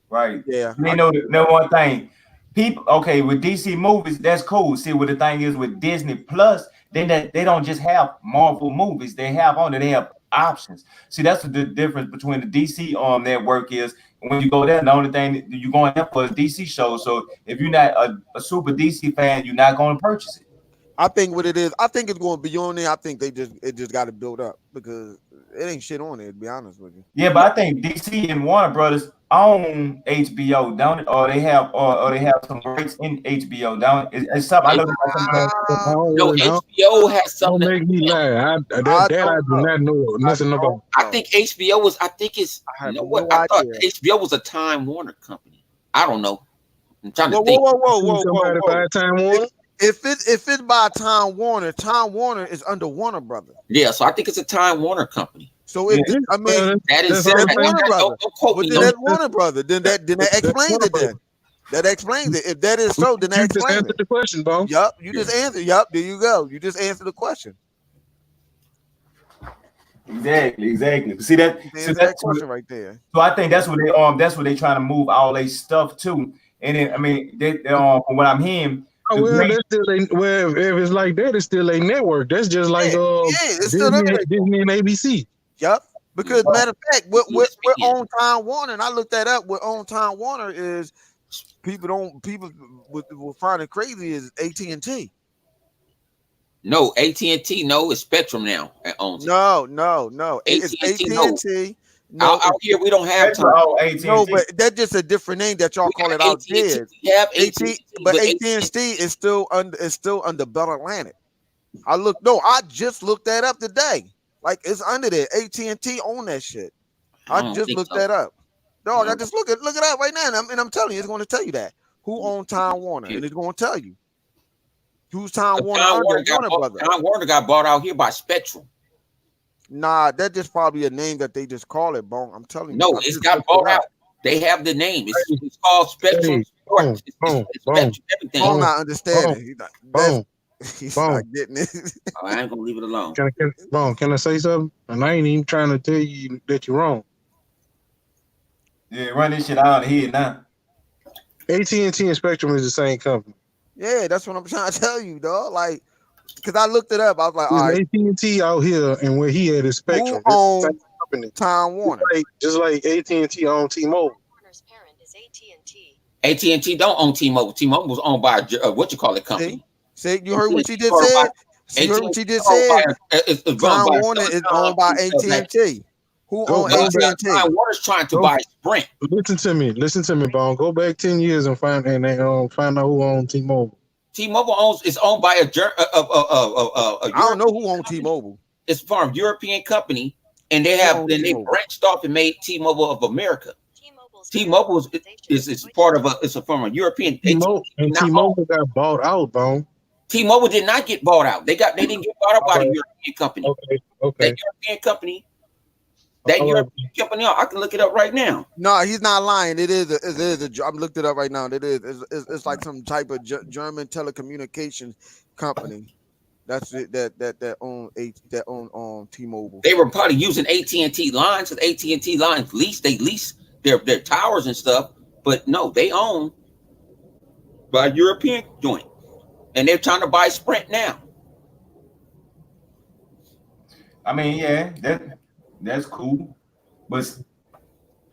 Right.
Yeah.
They know one thing. People, okay, with DC movies, that's cool. See, what the thing is with Disney Plus, then that they don't just have Marvel movies. They have options. See, that's the difference between the DC network is when you go there, the only thing that you're going there for is DC shows. So if you're not a super DC fan, you're not going to purchase it.
I think what it is, I think it's going to be on there. I think it just got to build up because it ain't shit on there, to be honest with you.
Yeah, but I think DC and Warner Brothers own HBO, don't it? Or they have some rights in HBO, don't it? It's something I know.
No, HBO has something.
Don't make me lie. I do not know nothing about.
I think HBO was. I think it's. You know what? I thought HBO was a Time Warner company. I don't know. I'm trying to think.
Whoa. Time Warner. If it's by Time Warner is under Warner Brothers.
Yeah, so I think it's a Time Warner company.
So that is Warner Brothers. That's Warner Brothers. Then that explains it. Then that explains it. If that is so, then that explains it.
Answer the question, Bo.
Yup, you just answered. Yup, there you go. You just answered the question.
Exactly. See that? So that's
question right there.
So I think that's what they trying to move all their stuff to. And then I mean, from what I'm hearing.
Oh, well, if it's like that, it's still a network. That's just like
it's still
Disney and ABC.
Yep. Because matter of fact, we're on Time Warner, and I looked that up. What on Time Warner is people will find it crazy is AT&T.
No, AT&T. No, it's Spectrum now. It owns it.
No. It's AT&T.
No, out here we don't have time.
No, but that's just a different name that y'all call it out there. But AT&T is still under Bell Atlantic. I just looked that up today. Like it's under there. AT&T own that shit. I just looked that up. Dog, I just look it up right now, and I'm telling you, it's going to tell you that who owns Time Warner, and it's going to tell you who's Time Warner.
Time Warner got bought out here by Spectrum.
Nah, that's just probably a name that they just call it, Bone. I'm telling you.
No, it's got bought out. They have the name. It's called Spectrum. Sports. It's Spectrum everything.
I'm not understanding. He's not getting it.
I ain't gonna leave it alone.
Can I say something? And I ain't even trying to tell you that you're wrong.
Yeah, run this shit out of here now.
AT&T and Spectrum is the same company.
Yeah, that's what I'm trying to tell you, dog. Like, because I looked it up, I was like, all right.
AT&T out here, and where he at is Spectrum.
Who owns Time Warner?
Just like AT&T owns T-Mobile.
Warner's parent is AT&T.
AT&T don't own T-Mobile. T-Mobile was owned by what you call it company.
See, you heard what she just said. You heard what she just said. Time Warner is owned by AT&T. Who owns AT&T?
Time Warner's trying to buy Sprint.
Listen to me, Bone. Go back 10 years and find out who owns T-Mobile.
T-Mobile is owned by
I don't know who owns T-Mobile.
It's from a European company. and they
Who
have
owns
then they
T-Mobile?
branched off and made T-Mobile of America.
T-Mobile's
T-Mobile
organization
is part of it's a from a European.
T-Mobile and
Not all.
T-Mobile got bought out, bro.
T-Mobile did not get bought out. They didn't get bought out
All
by the
right.
European company.
Okay.
That
Okay.
European company, that
All right.
European company, I can look it up right now.
No, he's not lying. It is. It is. I looked it up right now. It is. It's like some type of German telecommunications company. That's it. That own T-Mobile.
They were probably using AT&T lines, because AT&T lines they lease their towers and stuff. But no, they own by European joint, and they're trying to buy Sprint now.
I mean, yeah, that's cool, but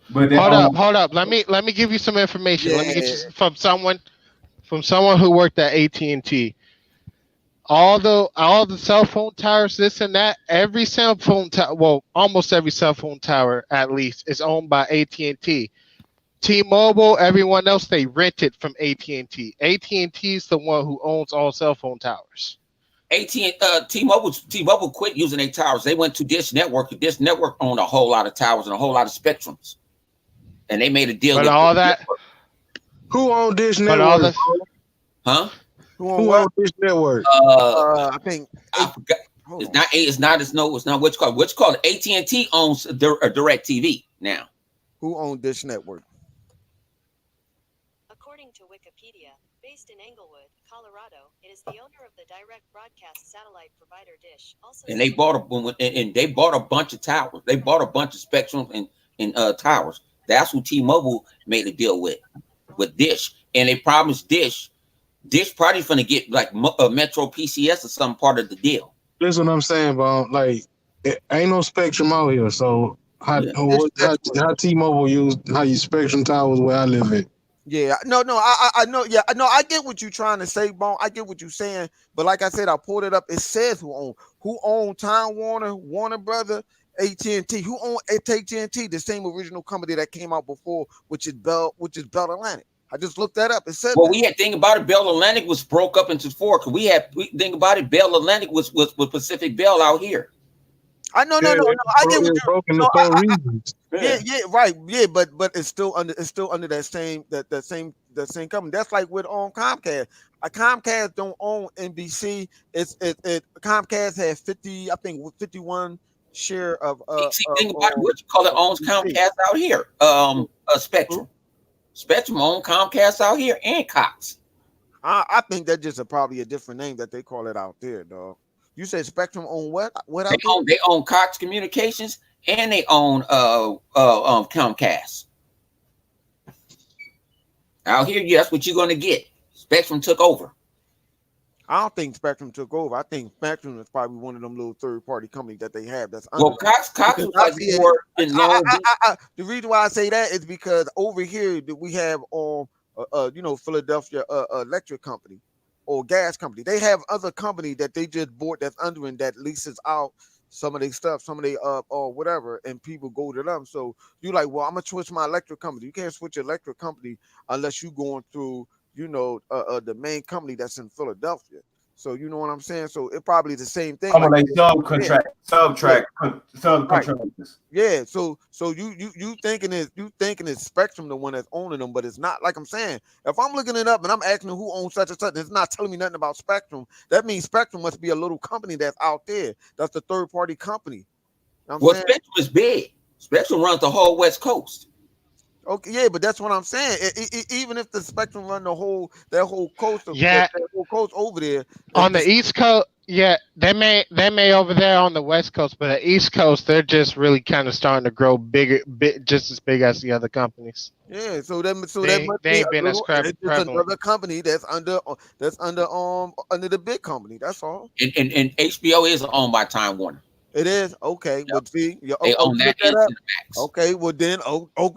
they
Hold up. Let me give you some information. Let me get you
Yeah.
from someone who worked at AT&T. All the cell phone towers, this and that, every cell phone tower, well, almost every cell phone tower at least is owned by AT&T. T-Mobile, everyone else, they rent it from AT&T. AT&T is the one who owns all cell phone towers.
T-Mobile quit using their towers. They went to Dish Network. Dish Network owned a whole lot of towers and a whole lot of spectrums, and they made a deal
But
with
all
Dish
that,
Network.
Who owned Dish
but all
Network?
the,
Huh?
Who own
Who
what?
owned Dish Network?
I think.
I forgot.
Hold
It's
on.
not. It's not what's called. What's called AT&T owns Direct TV now.
Who owned Dish Network?
According to Wikipedia, based in Englewood, Colorado, it is the owner of the direct broadcast satellite provider Dish. Also,
And they bought a bunch of towers. They bought a bunch of spectrum and towers. That's who T-Mobile made a deal with Dish, and they promised Dish probably going to get like Metro PCS or some part of the deal.
That's what I'm saying, bro. Like, it ain't no spectrum out here. So how
Yeah.
how T-Mobile use how you spectrum towers where I live at?
Yeah, no, I know. Yeah, no, I get what you're trying to say, Bone. I get what you're saying, but like I said, I pulled it up. It says who owned Time Warner Brother, AT&T. Who owned AT&T, the same original company that came out before, which is Bell Atlantic. I just looked that up. It said.
Well, we had think about it. Bell Atlantic was broke up into four. Cause we think about it. Bell Atlantic was Pacific Bell out here.
I know, no. I get what you.
broke into
No,
four regions.
Yeah, right. Yeah, but it's still under that same company. That's like with Comcast. Comcast don't own NBC. Comcast has 51 share of
Think about it. What you call it owns
NBC.
Comcast out here. Spectrum. Spectrum owns Comcast out here and Cox.
I think that's just probably a different name that they call it out there, dog. You said Spectrum own what? What out there?
They own Cox Communications and they own Comcast. Out here, that's what you're gonna get. Spectrum took over.
I don't think Spectrum took over. I think Spectrum is probably one of them little third-party companies that they have. That's
Well, Cox was like more in Long Beach.
the reason why I say that is because over here we have Philadelphia Electric Company or gas company. They have other company that they just bought that's under and that leases out some of their stuff, some of their or whatever, and people go to them. So you're like, well, I'm gonna switch my electric company. You can't switch your electric company unless you're going through, the main company that's in Philadelphia. So you know what I'm saying? So it probably the same thing.
like subcontractors.
Yeah. So you thinking it's Spectrum the one that's owning them, but it's not. Like I'm saying, if I'm looking it up and I'm asking who owns such and such, it's not telling me nothing about Spectrum. That means Spectrum must be a little company that's out there. That's the third party company.
Well, Spectrum is big. Spectrum runs the whole West Coast.
Okay, yeah, but that's what I'm saying. Even if the Spectrum run that whole coast,
Yeah.
that whole coast over there
on the East Coast, yeah, they may over there on the West Coast, but the East Coast, they're just really kind of starting to grow bigger, just as big as the other companies.
Yeah, so that
They ain't been as
it's
prevalent.
another company that's under the big company. That's all.
And HBO is owned by Time Warner.
It is okay.
Yep.
Well, see,
They own that and
up.
Cinemax.
Okay, well then,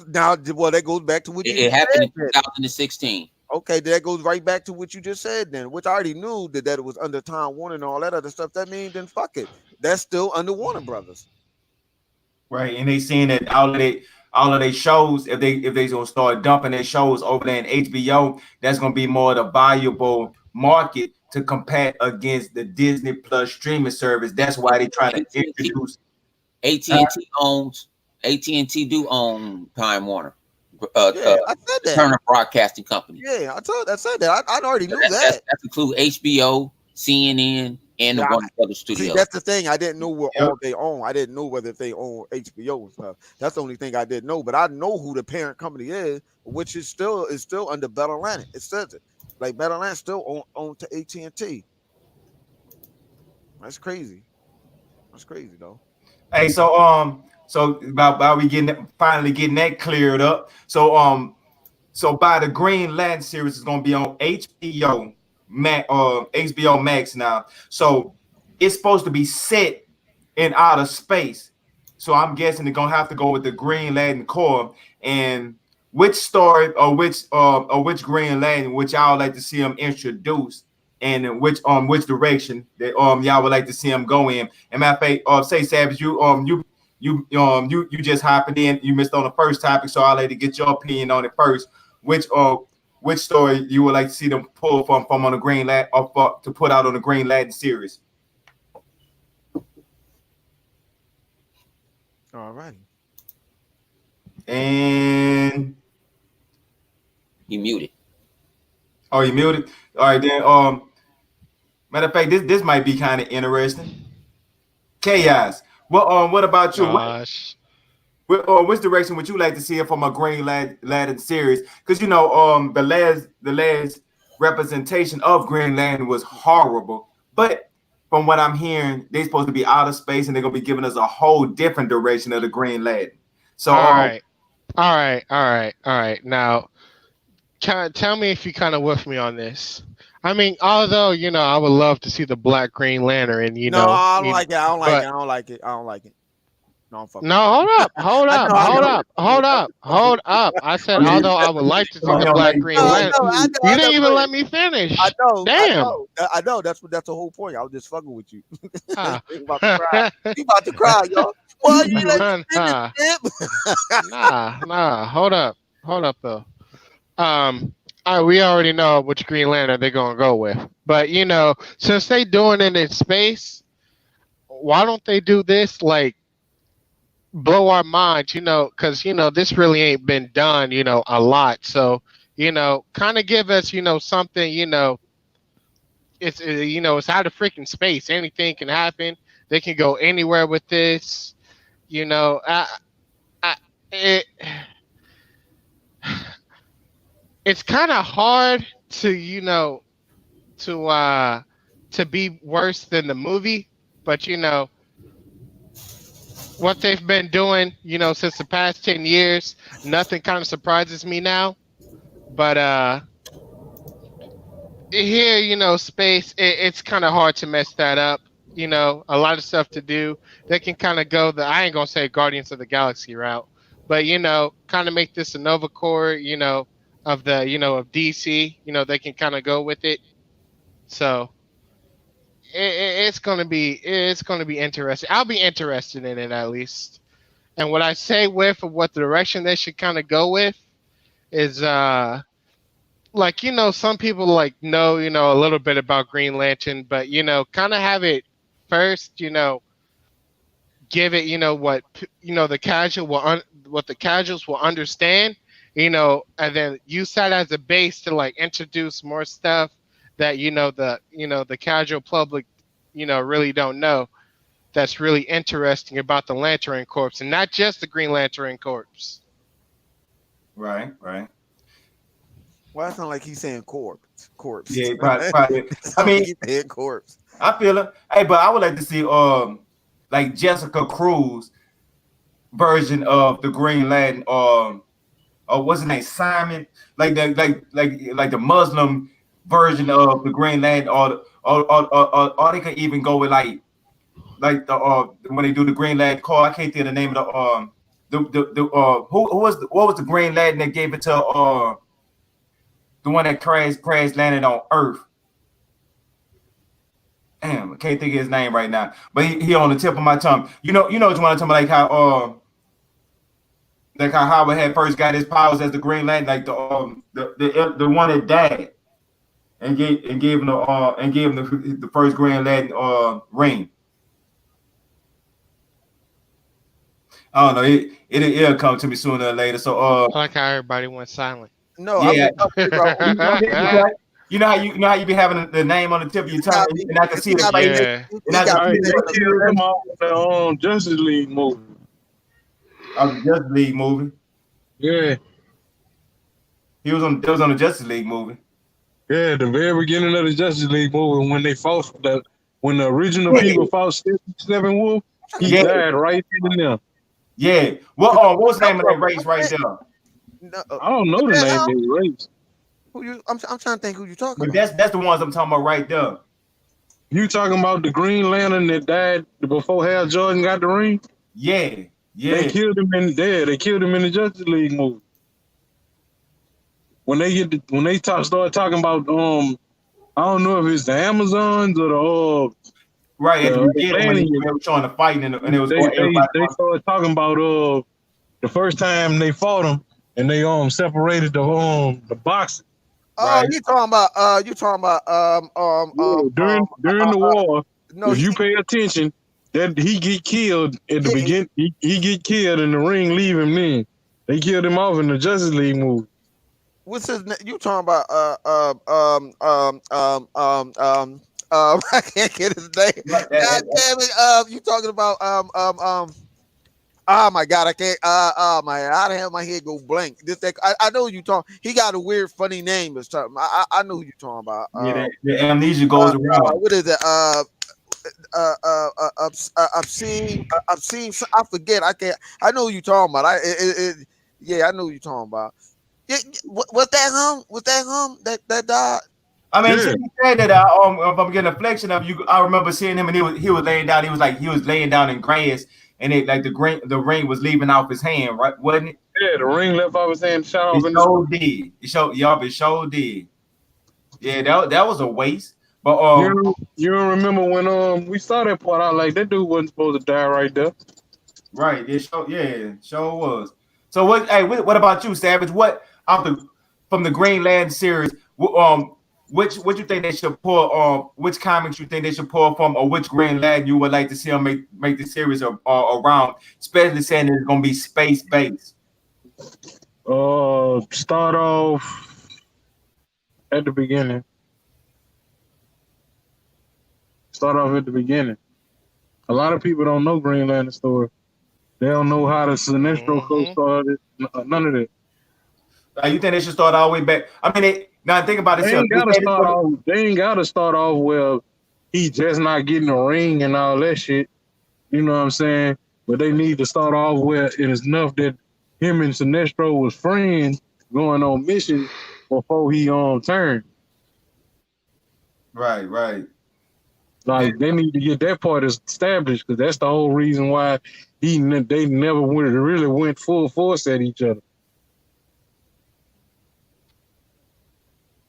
now, well, that goes back to what you
It
just
happened in
said.
2016.
Okay, that goes right back to what you just said then, which I already knew that it was under Time Warner and all that other stuff. That means then fuck it, that's still under Warner Brothers.
Right, and they seeing that all of their shows, if they gonna start dumping their shows over there in HBO, that's gonna be more of the valuable market to compete against the Disney Plus streaming service. That's why they try to introduce.
AT&T owns AT&T do own Time Warner,
Yeah, I said that.
Turner Broadcasting Company.
Yeah, I said that. I already
So
knew that.
that includes HBO, CNN, and the
Yeah,
Warner Brothers
see,
Studios.
that's the thing. I didn't know what
Yep.
all they own. I didn't know whether they own HBO and stuff. That's the only thing I didn't know. But I know who the parent company is, which is still under Bell Atlantic. It says it. Like Bell Atlantic still own to AT&T. That's crazy. That's crazy though.
Hey, so about we finally getting that cleared up. So by the Green Lantern series is gonna be on HBO Max now. So it's supposed to be set in outer space. So I'm guessing they're gonna have to go with the Green Lantern Corps. And which story or which Green Lantern which y'all like to see them introduced, and in which direction that y'all would like to see them go in. And matter of fact, say Savage, you just hopping in, you missed on the first topic, so I'll let you get your opinion on it first. Which which story you would like to see them pull from on the Green Lantern to put out on the Green Lantern series?
All righty.
And
You muted.
oh, you muted. All right, then. Matter of fact, this might be kind of interesting. Chaos. What about you?
Gosh.
Which direction would you like to see it from a Green Lantern series? Because the last representation of Green Lantern was horrible. But from what I'm hearing, they're supposed to be out of space and they're gonna be giving us a whole different direction of the Green Lantern. So
All right. All right. All right. All right. Now, tell me if you kind of with me on this. I mean, although I would love to see the Black Green Lantern, and
No, I don't like it. I don't like it.
but
I don't like it. I don't like it. No, I'm fucking.
no, hold up, hold
I
up,
know. I
hold
know.
up, hold up, hold up. I said,
yeah,
although I would like to see the
no,
Black Green
No,
Lantern,
I know.
you
I
didn't even
know.
let me finish.
I know. I
Damn.
know. I know. That's the whole point. I was just fucking with you.
Ah.
You about to cry. You about to cry, y'all. Well, you let me finish,
Nah,
Dip.
nah. Hold up though. We already know which Green Lantern they're gonna go with, but since they doing it in space, why don't they do this like blow our minds? Because this really ain't been done, a lot. So kind of give us, something, it's out of freaking space. Anything can happen. They can go anywhere with this. You know, I, it, it's kind of hard to to be worse than the movie, but what they've been doing, since the past 10 years, nothing kind of surprises me now. But here, space, it's kind of hard to mess that up. A lot of stuff to do. They can kind of go I ain't gonna say Guardians of the Galaxy route, but kind of make this a Nova Corps, of the of DC. They can kind of go with it. So it's gonna be interesting. I'll be interested in it at least. And what I say with or what direction they should kind of go with is like some people like know a little bit about Green Lantern, but kind of have it first, give it what the what the casuals will understand, and then use that as a base to like introduce more stuff that the casual public really don't know, that's really interesting about the Lantern Corps, and not just the Green Lantern Corps.
right.
Well, it's not like he's saying corpse. Corpse.
Yeah, probably.
It's
I
not like
mean,
he's saying corpse.
I feel it. Hey, but I would like to see like Jessica Cruz version of the Green Lantern, or what's his name, Simon, like the Muslim version of the Green Lantern, or they could even go with like the when they do the Green Lantern call. I can't think of the name of the who was what was the Green Lantern that gave it to the one that crash landed on Earth. Damn, I can't think of his name right now, but he on the tip of my tongue. You know what I'm talking about, like how Howard had first got his powers as the Green Lantern, like the one that died and gave him the, the first Green Lantern ring. I don't know. It'll come to me sooner or later. So
I like how everybody went silent.
No, I
yeah.
was trying to figure out who
You know how you be having the name on the tip of your
he
tongue,
got me.
and I can see
He
the
got me.
face,
Yeah.
and I
He
can
got
see
me
Hey,
the
they
thinking of
killed them off in the Justice League movie.
of the Justice League movie.
Yeah,
He was on. It was on the Justice League movie.
yeah. The very beginning of the Justice League movie, when the original
Yeah,
people fought Steppenwolf, he
yeah,
died right then and there.
yeah. What was the name of that race right there?
No,
I don't
what
know the
the
name of
hell?
the race.
Who you? I'm trying to think who you talking
But
about.
that's the ones I'm talking about right there.
You talking about the Green Lantern that died before Hal Jordan got the ring?
Yeah,
They
yeah.
killed him in there. They killed him in the Justice League movie. When they start talking about I don't know if it's the Amazons or
Right at the
the
beginning when
Atlanteans.
they were trying to fight and it was everybody.
They started talking about the first time they fought him and they separated the boxing.
Oh,
Right.
you talking about
Yeah, during the war,
no,
if you pay attention, that he get killed at the
yeah,
beginning. He get killed in the ring. Leave him then. They killed him off in the Justice League movie.
what's his name? You talking about I can't get his name.
Right,
God damn it. You talking about oh my god, I can't oh my I have my head go blank. This thing, I know you talking. He got a weird funny name or something. I know who you talking about.
yeah, the amnesia goes around.
What is it? Obscene. I forget. I can't. I know who you talking about. Yeah, I know who you talking about. Was that him? Was that him that died?
I mean,
Yeah.
she said that if I'm getting a reflection of you, I remember seeing him and he was laying down. He was laying down in grass, and it like the ring was leaving off his hand, right? Wasn't it?
Yeah, the ring left off his hand, shot off
It
in the
sure did. It sure did. Yeah, that was a waste. But
You don't remember when we saw that part out like that dude wasn't supposed to die right there.
right, sure was. So what about you, Savage? What out the from the Green Lantern series? What you think they should pull? Which comics you think they should pull from, or which Green Lantern you would like to see them make the series around? Especially saying it's gonna be space based.
Start off at the beginning. Start off at the beginning. A lot of people don't know Green Lantern story. They don't know how the Sinestro Code started. None of that.
You think they should start all the way back? I mean, now think about this.
They ain't gotta start off. They ain't gotta start off well. He just not getting a ring and all that shit. You know what I'm saying? But they need to start off where it is enough that him and Sinestro was friends going on missions before he turned.
Right.
Like they need to get that part established because that's the whole reason why they never really went full force at each other.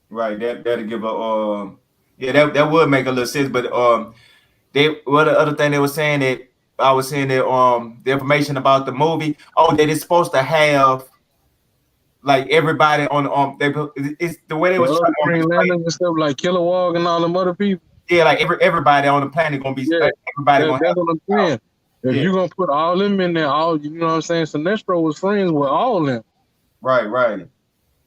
Right. That'll give a that would make a little sense. But the other thing they were saying that I was saying that the information about the movie, that it's supposed to have like everybody it's the way they was trying to
Green Lanterns and stuff like Kilowog and all them other people.
yeah, like everybody on the planet gonna be everybody gonna
That's what I'm saying. If
Yeah.
you're gonna put all them in there, you know what I'm saying? Sinestro was friends with all of them.
Right.
You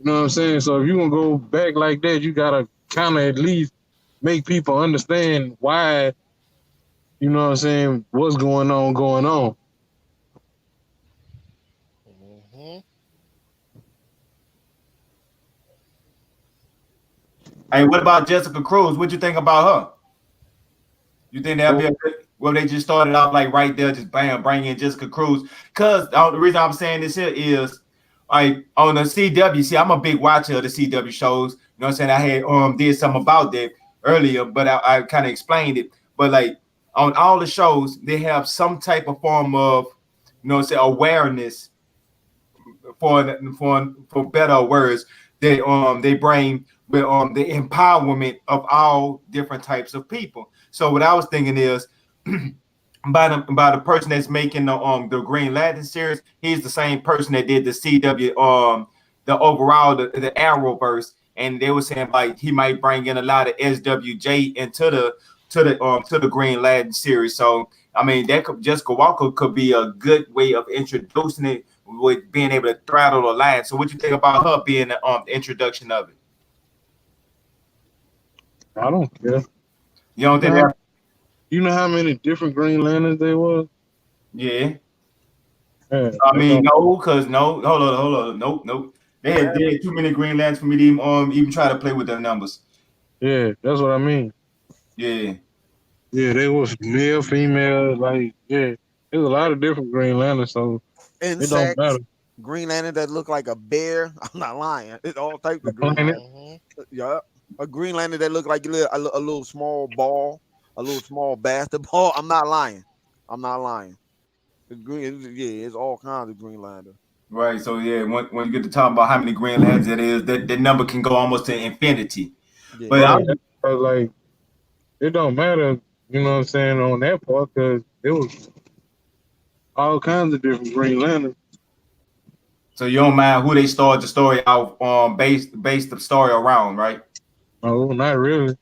know what I'm saying? So if you're gonna go back like that, you gotta kind of at least make people understand why, you know what I'm saying, what's going on.
Hey, what about Jessica Cruz? What'd you think about her? You think that'll be a good? Well, they just started out like right there, just bam, bring in Jessica Cruz. Cause the reason I'm saying this here is, like on the CW. See, I'm a big watcher of the CW shows. You know what I'm saying? I had did something about that earlier, but I kind of explained it. But like on all the shows, they have some type of form of, you know, say awareness for better words. They bring the empowerment of all different types of people. So what I was thinking is by the person that's making the Green Lantern series, he's the same person that did the CW the overall the Arrowverse, and they were saying like he might bring in a lot of SWJ into the Green Lantern series. So I mean, that could Jessica Walker could be a good way of introducing it with being able to throttle the line. So, what you think about her being the introduction of it?
I don't care.
You don't
You know
think
how,
that?
you know how many different Green Lanterns there was?
Yeah.
Yeah,
I
it
mean,
don't.
no, because no, hold on, nope, nope. They had too many Green Lanterns for me to even try to play with their numbers.
Yeah, that's what I mean.
Yeah.
Yeah, there was male, female, like yeah, there's a lot of different Green Lanterns, so it don't matter.
Insects, Green Lantern that look like a bear. I'm not lying. It's all types
The
of Green
planet,
Lantern.
Mhm.
Yeah, a Green Lantern that look like a little small ball, a little small basketball. I'm not lying. I'm not lying. The green, yeah, it's all kinds of Green Lantern.
Right. So yeah, when you get to talking about how many Green Lanterns it is, that number can go almost to infinity. But
Yeah.
I
right? Like it don't matter, you know what I'm saying on that part, because there was all kinds of different Green Lanterns.
so you don't mind who they started the story out based the story around, right?
No, not really.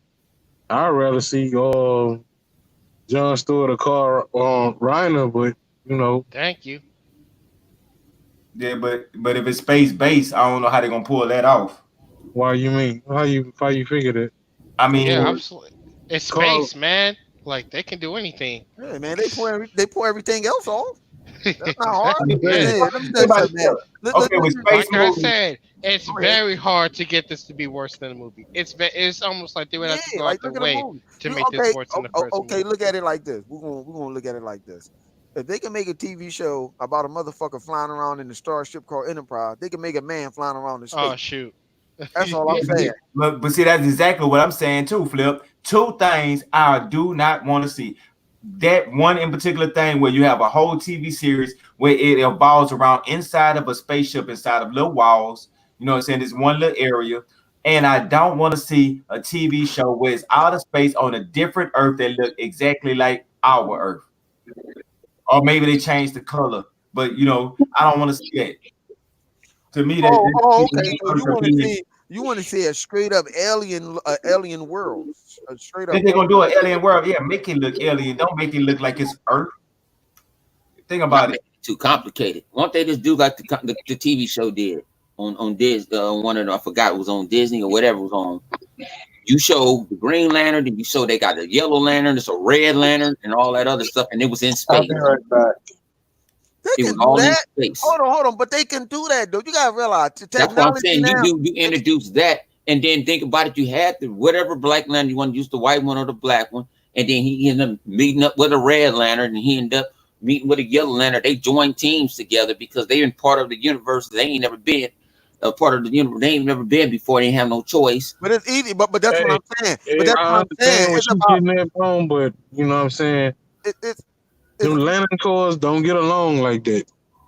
I'd rather see John Stewart or Carl Reiner, but you know
Thank you.
Yeah, but if it's space based, I don't know how they're gonna pull that off.
why you mean how you figure that?
I
Yeah,
mean,
absolutely. It's
Carl,
space, man. Like they can do anything.
Yeah, man, they pour everything else off. That's not hard.
think
Yeah.
Man, let me tell you
about
something, man.
it. Okay, with space
Like I
movies,
said, it's
Go ahead.
very hard to get this to be worse than the movie. It's almost like they would have to
Yeah,
go
like
out their
look at the
way
movie.
to make this
Okay,
worse than the first
okay,
movie.
look at it like this. We're gonna look at it like this. If they can make a TV show about a motherfucker flying around in a starship called Enterprise, they can make a man flying around in
Oh
space.
shoot.
That's all I'm
Yeah.
saying.
but see that's exactly what I'm saying too, Flip. Two things I do not want to see. That one in particular thing where you have a whole TV series where it evolves around inside of a spaceship, inside of little walls. You know what I'm saying? This one little area. And I don't want to see a TV show where it's out of space on a different Earth that look exactly like our Earth. Or maybe they change the color. But I don't want to see that. To me,
Okay. So
that
you want to see a straight up alien world, a straight up
if they're gonna do an alien world, yeah, make it look alien. Don't make it look like it's Earth. Think
Y'all
about it.
make it too complicated. Why don't they just do like the TV show did on Disney? One of them, I forgot it was on Disney or whatever it was on. You show the Green Lantern, and you show they got a yellow lantern, it's a red lantern, and all that other stuff, and it was in
I'll
space.
be right back.
They
It was
can do
all in
that.
space.
Hold on, but they can do that though. You gotta realize the
That's what I'm
technology
saying.
now.
You introduce that, and then think about it. You had the whatever black lantern you want to use, the white one or the black one, and then he ended up meeting up with a red lantern, and he ended up meeting with a yellow lantern. They joined teams together because they in part of the universe they ain't never been. A part of the universe they ain't never been before. They ain't have no choice.
But it's easy. But that's what
Hey,
I'm saying. But
hey,
that's what
I
I'm saying.
understand what
It's
you
about
getting at from, but you know what I'm saying.
it's
Them
it's
Lantern cores don't get along like that.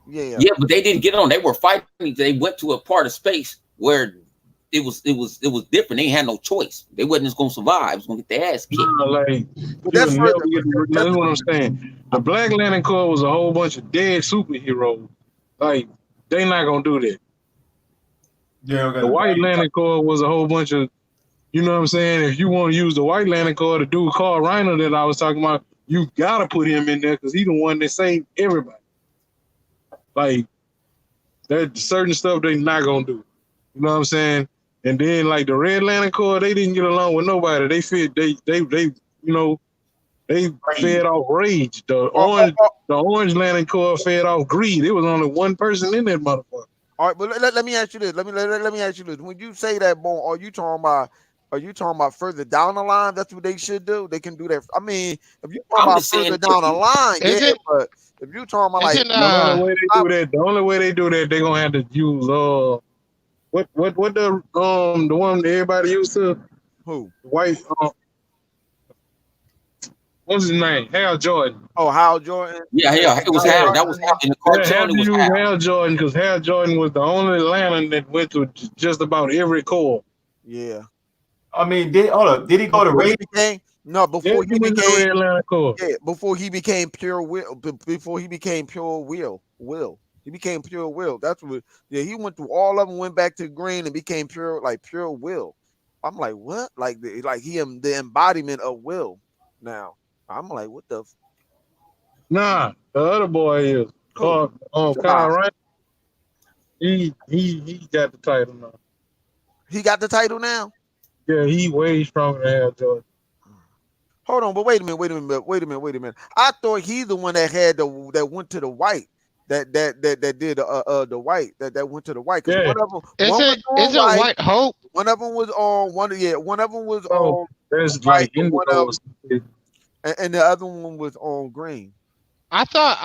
yeah.
Yeah, but they didn't get on. They were fighting. They went to a part of space where it was different. They ain't had no choice. They wasn't just gonna survive. It was gonna get their ass kicked.
Like
But
you'll
that's
never
further.
get. That's what I'm saying. The Black Lantern Corps was a whole bunch of dead superheroes. Like they not gonna do that.
Yeah, okay.
The White Lantern Corps was a whole bunch of. You know what I'm saying? If you want to use the White Lantern Corps to do Carl Reiner that I was talking about, you gotta put him in there because he the one that saved everybody. Like there's certain stuff they not gonna do. You know what I'm saying? And then like the Red Lantern Corps, they didn't get along with nobody. They you know they fed off rage.
Or, or, or,
The Orange Lantern Corps fed off greed. It was only one person in that motherfucker.
all right, but let me ask you this. Let me ask you this. When you say that, Bone, are you talking about further down the line? That's what they should do. They can do that. I mean, if you talking
I'm
about
just saying,
further down the line, yeah.
Isn't
But if you talking about like
isn't
The only way they do that, they gonna have to use what the one that everybody used to
who?
white what's his name? Hal Jordan.
Oh, Hal Jordan.
yeah,
Yeah,
yeah, it was
Hal
Hal. That
Jordan.
was Hal in the
They have
cartoon. It
to
was
use
Hal.
Hal Jordan because Hal Jordan was the only Lantern that went to just about every corps.
Yeah.
I mean, hold up. Did he go to
Before he
race?
became
Yeah,
before
he
he
went to the
became
Red Lantern Corps.
before he became pure will. Before he became pure will. He became pure will. That's what. Yeah, he went through all of them, went back to green, and became pure will. I'm like, what? Like he am the embodiment of will. Now I'm like, what the?
Nah, the other boy is
Who?
Kyle
Josh.
Ryan. He got the title now.
He got the title now.
Yeah, he way stronger than Hal Jordan.
Hold on, but wait a minute. I thought he's the one that had that went to the white. That did the white that went to the white because
Yeah.
one of them one was on
Isn't
white,
White Hope?
one of them was on one of them was
So
on
that's
white,
like
and one
Indigo
of
or something.
and the other one was on green.
I thought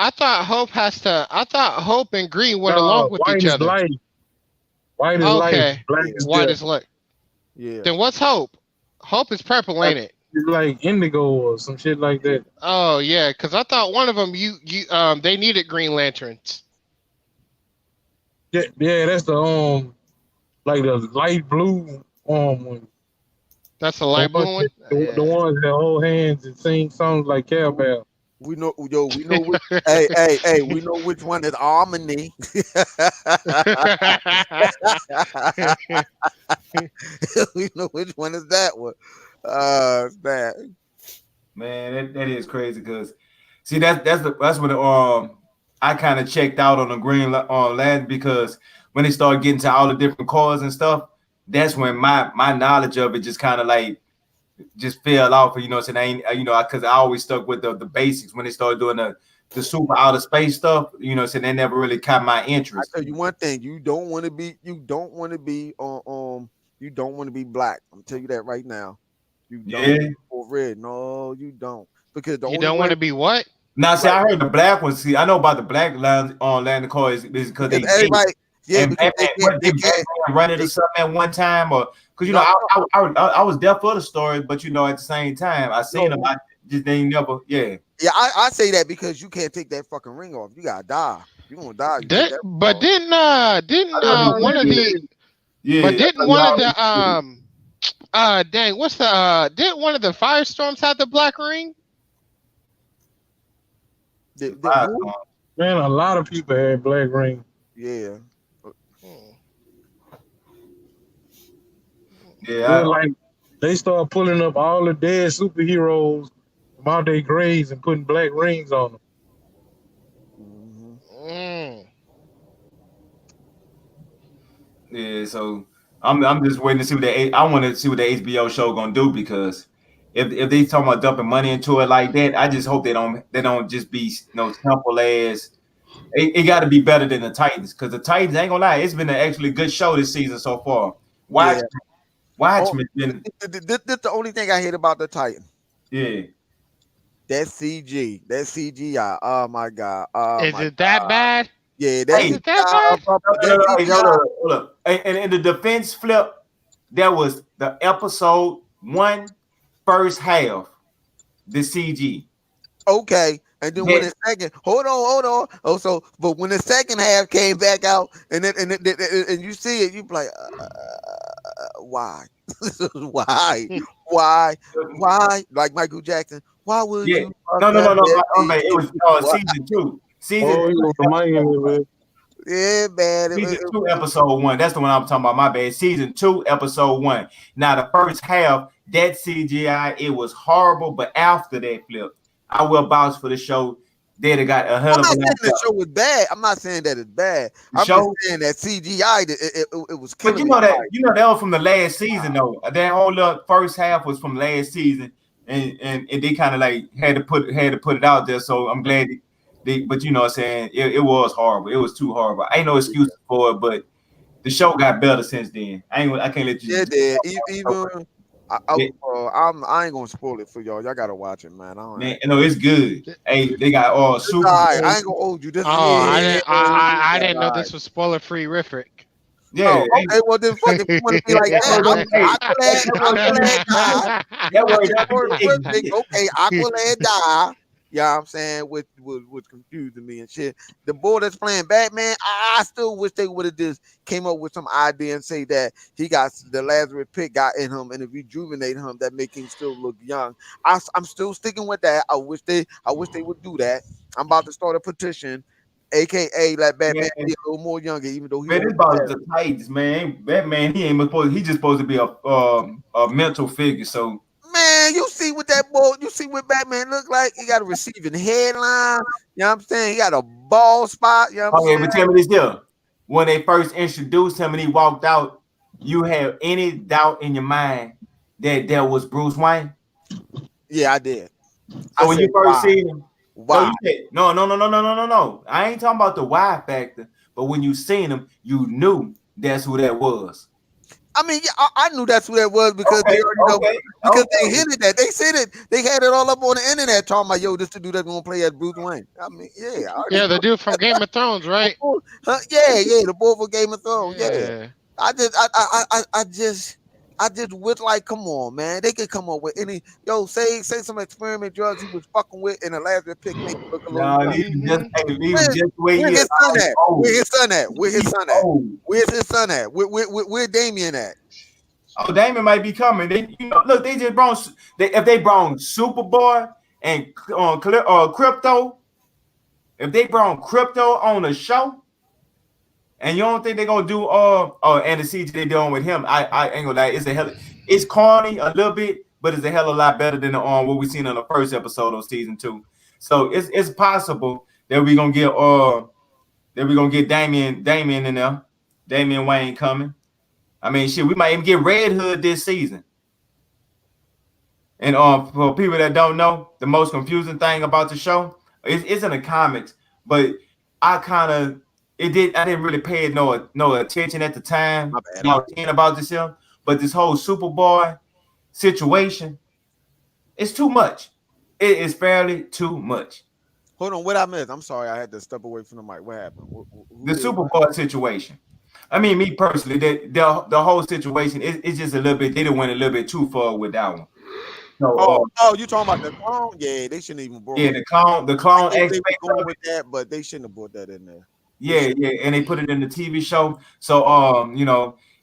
Hope and Green went
No,
along with
white
each
is
other.
life. White is life.
Okay.
Black
Yeah,
is
White
death.
is like
yeah.
then what's Hope? Hope is purple, ain't it?
It's like Indigo or some shit like that.
Oh yeah, because I thought one of them you they needed Green Lanterns.
Yeah, that's the like the light blue one.
That's the
The
light
ones
blue one.
that, the
Yeah.
ones that hold hands and sing songs like cowbell.
We know which we know which one is Harmony. We know which one is that one. Man.
Man, that is crazy because see that's when I kind of checked out on the green on land because when they started getting to all the different cars and stuff, that's when my knowledge of it just kind of like just fell off. You know, saying I ain't because I always stuck with the basics when they started doing the super outer space stuff. You know, saying they never really caught my
I
interest.
tell you one thing, you don't want to be you don't want to be black. I'm tell you that right now. You don't
Yeah.
or red. No, you don't. Because the
You
only
don't
way
want to be what?
Now, see,
right
I heard the black ones. See, I know about the black lines on land of car is because
because
they gay.
everybody yeah,
And
because
Batman, what
they
did
can't
Batman run it or
they
something at one time? Or because
no
I was there for the story, but at the same time, I seen
no
about just they ain't never, yeah.
yeah, I say that because you can't take that fucking ring off. You gotta die. You gonna die. You take that ring
But
off.
didn't
Yeah, but
one of the but
Yeah,
didn't one of the dang what's the didn't one of the firestorms have the black ring?
Who?
man, a lot of people had black ring.
Yeah.
Hmm.
It
yeah,
was like they started pulling up all the dead superheroes from out their graves and putting black rings on them.
Mhm.
Mm.
yeah. So I'm just waiting to see what I want to see what the HBO show gonna do because if they talking about dumping money into it like that, I just hope they don't just be simple as. It got to be better than the Titans because the Titans ain't gonna lie, it's been an actually good show this season so far.
Yeah. Oh,
Watchmen been
this the only thing I hate about the Titan.
yeah.
That CG, that CGI. Oh my god. Oh
Is
my
it that
god.
bad?
Yeah, that
Is
Hey,
it that
CGI.
bad?
That CGI.
hold up. And in the defense flip, that was the episode one first half, the CG.
Okay. And then when
That
the second, hold on. Oh, so but when the second half came back out, and you see it, you be like, why, why, why? Like Michael Jackson, why would
yeah.
you fuck
No, no,
up
no, no.
that
It was
CG? Why?
season two.
Oh, he was the man.
Yeah, man.
Season two, episode one. That's the one I'm talking about. My bad. Season two, episode one. Now the first half, that CGI, it was horrible. But after that flip, I will vouch for the show. They'd have got a hell
I'm
of a
not
lot
saying the
better.
show was bad. I'm not saying that it's bad.
The
I'm just
show,
saying that CGI, it was
but
killing it.
that was from the last season though. That whole little first half was from last season, and they kind of like had to put it out there. So I'm glad but what I'm saying, it was horrible. It was too horrible. Ain't no excuse for it, but the show got better since then. I can't let you.
Yeah, did. Even I ain't gonna spoil it for y'all. Y'all gotta watch it, man. I don't.
Man, no, it's good. Hey, they got all
It's
super.
all right. I ain't gonna hold you. This
Oh,
yeah,
I didn't know
all right.
this was spoiler free rific.
Yeah,
Oh, okay. Well, then fuck if you want to be like that. Aqualad die.
that word
Horrific.
exists.
Okay, Aqualad die. Yeah, I'm saying which was confusing me and shit. The boy that's playing Batman, I still wish they would have just came up with some idea and say that he got the Lazarus pit got in him and it rejuvenate him that make him still look young. I'm still sticking with that. I wish they would do that. I'm about to start a petition, aka let Batman
Man,
be a little more younger, even though he
man, this
old.
about the Titans, man. That man, he ain't supposed. He just supposed to be a mental figure. So
Man, Man, you see what that boy, you see what Batman look like? He got a receiving headline. You know what I'm saying? He got a ball spot. You know what I'm
Okay,
saying?
but tell me this here. When they first introduced him and he walked out, you have any doubt in your mind that there was Bruce Wayne?
Yeah, I did.
So
I
when
said,
you first
why?
seen him, no,
Why?
you said no. I ain't talking about the why factor, but when you seen him, you knew that's who that was.
I mean, yeah, I knew that's who that was because they
Okay,
already know
okay,
because they
okay.
hinted that. They said it. They had it all up on the internet talking about, yo, this the dude that's gonna play as Bruce Wayne. I mean, yeah, I already
Yeah, the
know.
dude from Game of Thrones, right?
Huh? Yeah, yeah, the boy for Game of Thrones. Yeah,
Yeah.
I just would like, come on, man. They could come up with any, yo, say some experiment drugs he was fucking with, and the last pick make him look a little
No,
young.
Hmm.
leave him
Where,
just the way
where
he is.
his son
He's
at? Where
old.
his son at? Where his
He's
son at?
old.
Where's his son at? Where Damien at?
Oh, Damon might be coming. They, look, they just brought. If they brought Superboy and Crypto, if they brought Crypto on the show, and you don't think they're gonna do and the CG they doing with him, I ain't gonna lie, it's corny a little bit, but it's a hell of a lot better than the what we seen on the first episode of season 2. So it's possible that we gonna get Damien in there, Damian Wayne coming. I mean, shit, we might even get Red Hood this season. And for people that don't know, the most confusing thing about the show it's in the comics, but I kind of I didn't really pay no attention at the time.
My bad.
I was hearing about this film, but this whole Superboy situation, it's too much. It is fairly too much.
Hold on, what I missed? I'm sorry, I had to step away from the mic. What happened? Who
The
did what?
Superboy situation. I mean, me personally, the whole situation it's just a little bit. They done went a little bit too far with that one. So,
Oh, you talking about the clone? Yeah, they shouldn't even brought
yeah,
it.
the
I
clone
get where they
aspect
were going
of
with that, but they shouldn't have brought that in there.
Yeah, yeah, and they put it in the TV show. So,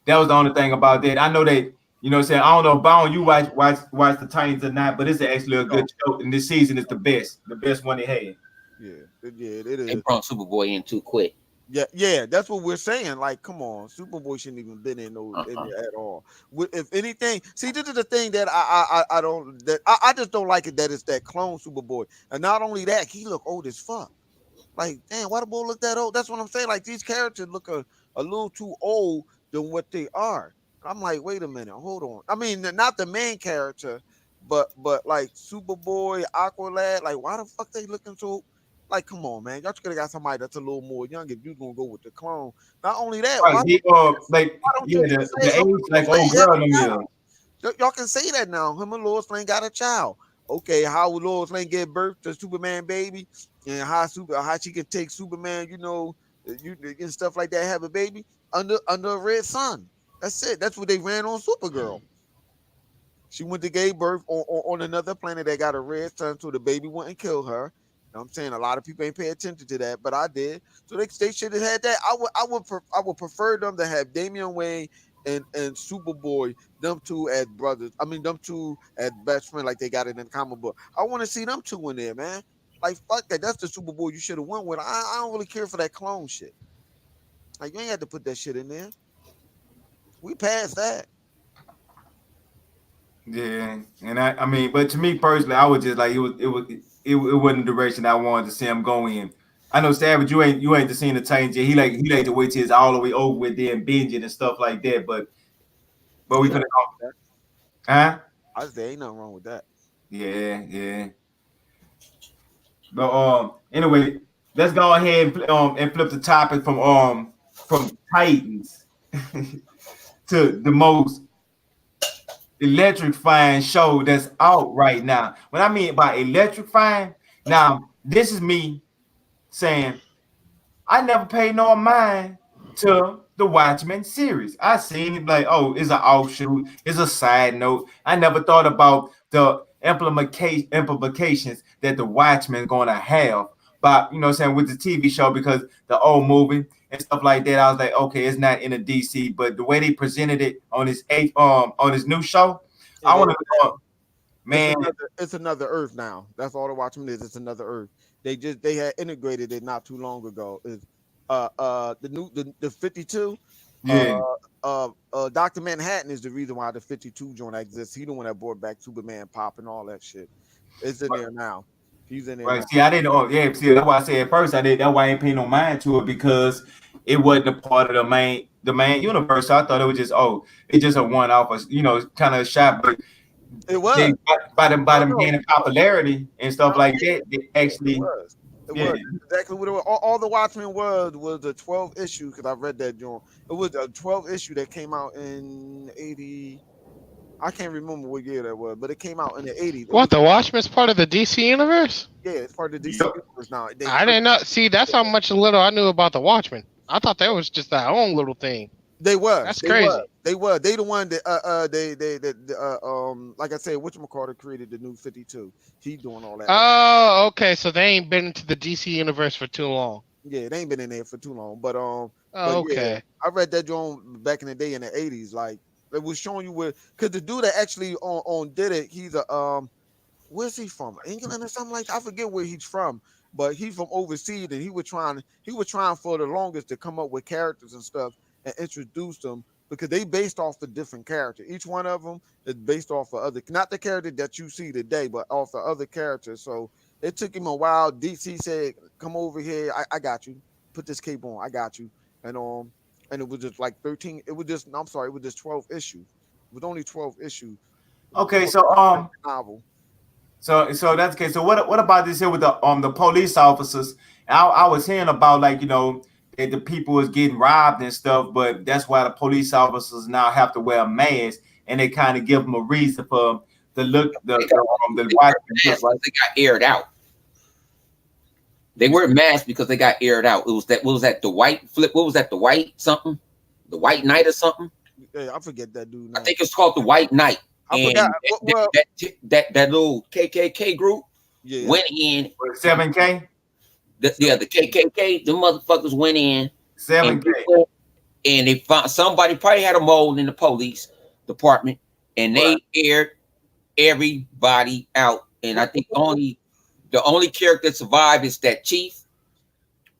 that was the only thing about that. I know that, saying I don't know, Bound, you watch the Titans or not, but it's actually a
No,
good show, and this season is the best one they had.
yeah, it
They
is.
brought Superboy in too quick.
Yeah, that's what we're saying. Like, come on, Superboy shouldn't even been in
Uh-huh.
there at all. If anything, see, this is the thing that I don't that I just don't like it that it's that clone Superboy, and not only that, he look old as fuck. Like, damn, why the boy look that old? That's what I'm saying. Like, these characters look a little too old than what they are. I'm like, wait a minute, hold on. I mean, not the main character, but like Superboy, Aqualad. Like, why the fuck they looking so? Like, come on, man. Y'all could have got somebody that's a little more young if you gonna go with the clone. Not only that,
Right, he like
why don't
yeah,
you just
the
say him
age
and
like
Lois
old
Lane have
girl
a
them
child?
years.
Y'all can say that now. Him and Lois Lane got a child. Okay, how would Lois Lane give birth to Superman baby, and how she can take Superman, and stuff like that, have a baby under a red sun. That's it. That's what they ran on Supergirl. She went to gave birth on another planet that got a red sun, so the baby wouldn't kill her. You know what I'm saying, a lot of people ain't pay attention to that, but I did. So they should have had that. I would prefer them to have Damian Wayne and Superboy, them two as brothers. I mean, them two as best friend, like they got it in the comic book. I want to see them two in there, man. Like, fuck that. That's the Superboy you should have went with. I don't really care for that clone shit. Like, you ain't had to put that shit in there. We passed that.
Yeah, and I mean, but to me personally, I was just like it wasn't the direction I wanted to see him go in. I know Savage, you ain't the seen the Titans yet. He like to wait till it's all the way over with then binge it and stuff like that. But we
Ain't
finna
nothing wrong
go,
with that.
huh?
I say ain't nothing wrong with that.
Yeah, yeah. But anyway, let's go ahead and flip the topic from Titans to the most electrifying show that's out right now. What I mean by electrifying, now this is me saying I never paid no mind to the Watchmen series. I seen it like, oh, it's an offshoot, it's a side note. I never thought about the implications that the Watchmen gonna have. But you know what I'm saying, with the TV show, because the old movie and stuff like that, I was like, okay, it's not in a DC, but the way they presented it on this new show,
It
I
is.
want to man,
It's another Earth now. That's all the Watchmen is. It's another Earth. They had integrated it not too long ago. Is the 52.
Yeah.
Dr. Manhattan is the reason why the 52 joint exists. He the one that brought back Superman Pop and all that shit. It's in there now. He's in there
Right.
now.
See, I didn't know. Yeah. See, that's why I said at first I did. That's why I ain't paying no mind to it because it wasn't a part of the main universe. So I thought it was just it's just a one off, kind of a shot. But
It was.
they by them
No,
gaining popularity and stuff like that, they
it
actually
was. It
yeah.
was exactly what it was. All the Watchmen was a 12 issue because I read that joint. It was a 12 issue that came out in 80. I can't remember what year that was, but it came out in the 80s. It was,
What, the Watchmen's part of the DC universe?
yeah, it's part of the DC
Yep.
universe now.
I didn't know. See, that's how much little I knew about the Watchmen. I thought that was just their own little thing.
They were.
That's
They
crazy.
were. They were. They the one that like I said, whatchamacallit created the new 52. He doing all that.
Oh, okay. So they ain't been into the DC universe for too long.
Yeah, they ain't been in there for too long. But
Oh,
yeah,
okay.
I read that joint back in the day in the 80s. Like it was showing you where because the dude that actually on did it, he's a where's he from? England or something like that? I forget where he's from, but he's from overseas and he was trying for the longest to come up with characters and stuff and introduce them because they based off a different character. Each one of them is based off of other, not the character that you see today, but off the other characters. So it took him a while. DC said, "Come over here. I got you. Put this cape on. I got you." And it was just like 13. It was just I'm sorry. It was just 12 issues. It was only 12 issues.
Okay, so
Novel.
So that's okay. So what about this here with the police officers? I was hearing about that the people is getting robbed and stuff, but that's why the police officers now have to wear a mask, and they kind of give them a reason for the watch.
They got aired out. They wear masks because they got aired out. What was that? The white flip. What was that? The white something? The White Knight or something?
Yeah, I forget that dude.
I think it's called the White Knight.
I
And
forgot.
that little KKK group
Yeah.
went in.
7K.
The KKK, the motherfuckers went in
7K.
and they found somebody probably had a mole in the police department, and they aired everybody out. And I think the only character that survived is that chief,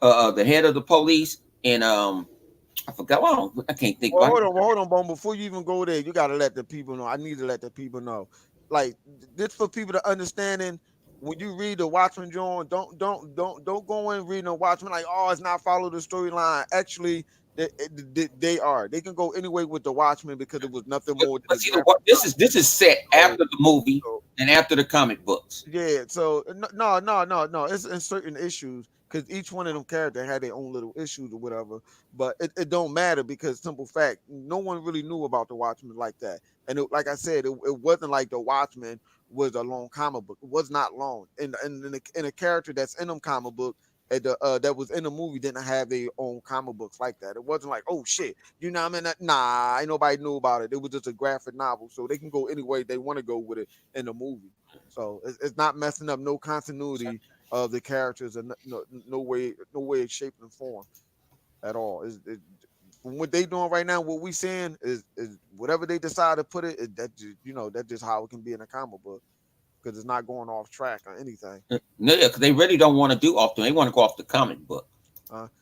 the head of the police, and I forgot. I can't think.
Well, hold on, Bone. Before you even go there, you gotta let the people know. I need to let the people know. Like this for people to understanding. When you read the Watchmen, John, don't go in reading the Watchmen like, oh, it's not follow the storyline. Actually, they are. They can go anyway with the Watchmen because it was nothing more.
But see, this is set after the movie and after the comic books.
Yeah. So no. It's in certain issues. Because each one of them characters had their own little issues or whatever, but it don't matter because simple fact, no one really knew about the Watchmen like that. And like I said, it wasn't like the Watchmen was a long comic book. It was not long. And a character that's in them comic book that was in the movie didn't have their own comic books like that. It wasn't like, oh shit, you know what I mean? Nah, ain't nobody knew about it. It was just a graphic novel, so they can go any way they want to go with it in the movie. So it's not messing up no continuity of the characters and no way, shape, and form at all. What they doing right now, what we seeing is whatever they decide to put it, that's just how it can be in a comic book because it's not going off track or anything.
No, because they really don't want to do often. They want to go off the comic book.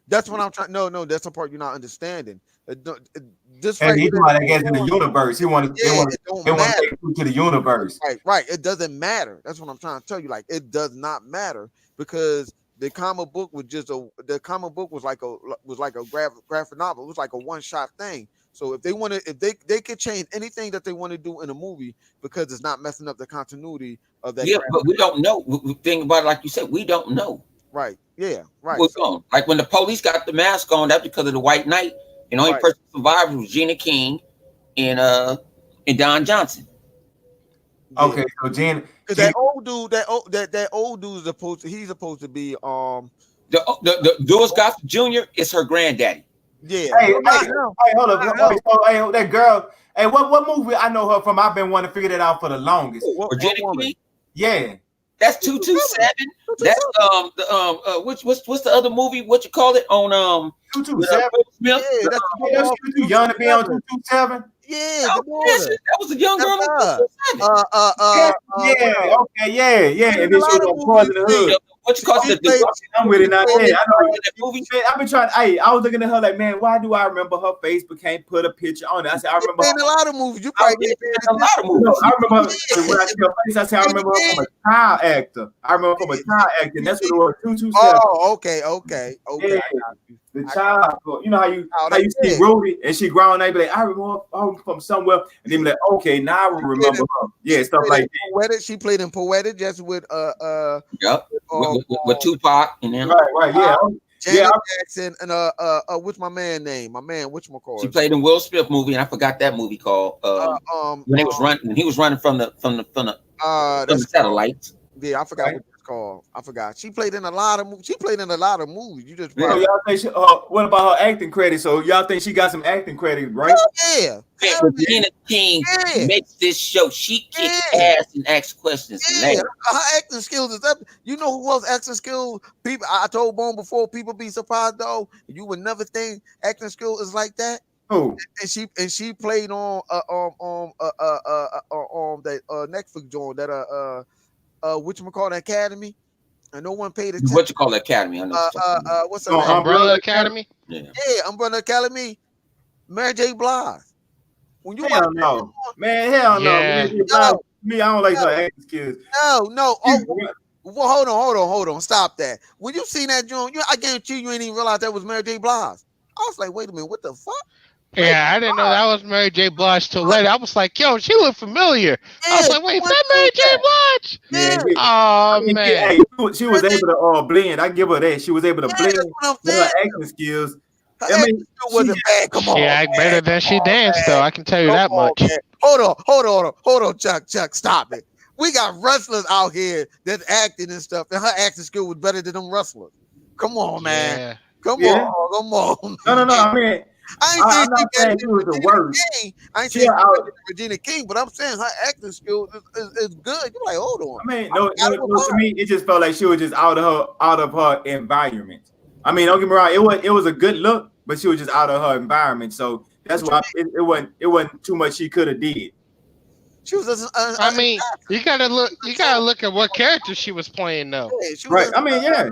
That's what I'm trying. No, that's the part you're not understanding.
This and he want to get in the universe. They want to take you to the universe.
Right. It doesn't matter. That's what I'm trying to tell you. Like it does not matter because the comic book was like a graphic novel. It was like a one-shot thing. So if they could change anything that they want to do in a movie because it's not messing up the continuity of that.
Yeah, but we don't know. Think about it, like you said, we don't know.
Right. Yeah. Right.
Like when the police got the mask on, that's because of the White Knight. And the only person who survived was Gina King and Don Johnson.
Yeah. Okay, so Gina,
because that old dude is supposed to be
the Louis Gossett Jr. is her granddaddy.
Yeah.
Hey, hold up. Hey, that girl. Hey, what movie I know her from? I've been wanting to figure that out for the longest.
Gina King?
Yeah.
That's 227. That's what's the other movie? What you call it on with
227.
Will Smith?
Yeah, that's
Yeah, that's too young to be on 227.
Yeah,
Oh,
the daughter.
that was a young girl.
That's
On
her.
227.
Yeah, okay, yeah. And then
a
she
lot
was
of
on Boys in
movies.
the Hood.
What you call
She
it?
played-
I'm with it now.
she
Yeah, I know.
that movie.
Man, I've been trying. Hey, I was looking at her like, man, why do I remember her Facebook can't put a picture on it? I said, I
She
remember.
played in a lot of movies. You
I
probably
Yeah,
didn't pay
a lot of
attention.
No,
movies.
I remember her, when I see her face. I said, I remember her from a child actor. I remember from a child actor. And that's what it was. 227.
Oh, okay.
Yeah, the child. You know how you see
Yeah.
Rhodey and she grown up, be like, I remember her from somewhere, and then be like, okay, now I will remember her. Yeah, stuff like that.
She played in Poetic just with
Yep. With Tupac and them.
Right, yeah.
Janet Jackson and what's my man name? My man, whatchamacallit?
She played in Will Smith movie, and I forgot that movie called when he was running from the satellites.
Yeah, I forgot what it's called. I forgot. She played in a lot of movies. You just
So y'all think what about her acting credit? So y'all think she got some acting credit, right?
Yeah.
Regina King makes this show. She kicks ass and asks questions.
Yeah, her acting skills is up. You know who else acting skills? People, I told Bone before. People be surprised though. You would never think acting skill is like that.
Oh,
And she played on that Netflix joint that whatchamacallit Academy, and no one paid attention.
What you call the Academy? I know.
What's her name?
Umbrella Academy.
Yeah.
Yeah, Umbrella Academy. Mary J. Blige. When you
hell no, man, hell no.
Yeah.
Me, I don't like her acting skills.
No. Oh, well, hold on. Stop that. When you seen that joint, I guarantee you ain't even realize that was Mary J. Blige. I was like, wait a minute, what the fuck?
Yeah, I didn't know that was Mary J. Blige till later. I was like, yo, she looked familiar. I was like, wait, is that Mary J. Blige?
Yeah.
Oh, man.
Hey, she was able to blend. I give her that. She was able to blend with her acting skills.
I mean, wasn't bad. Come on,
She act better than she danced, though. I can tell you that much.
Man. Hold on, Chuck, stop it. We got wrestlers out here that's acting and stuff, and her acting skill was better than them wrestlers. Come on, man.
Yeah.
Come on.
No. I mean, I'm not saying she was the worst.
I ain't saying she was Regina King, but I'm saying her acting skill is good. You're like, hold on.
I mean, no, to me, it just felt like she was just out of her environment. I mean, don't get me wrong, it was a good look, but she was just out of her environment. So that's why it wasn't too much she could have did.
She was.
I mean, you gotta look at what character she was playing, though.
Right. I mean, yeah.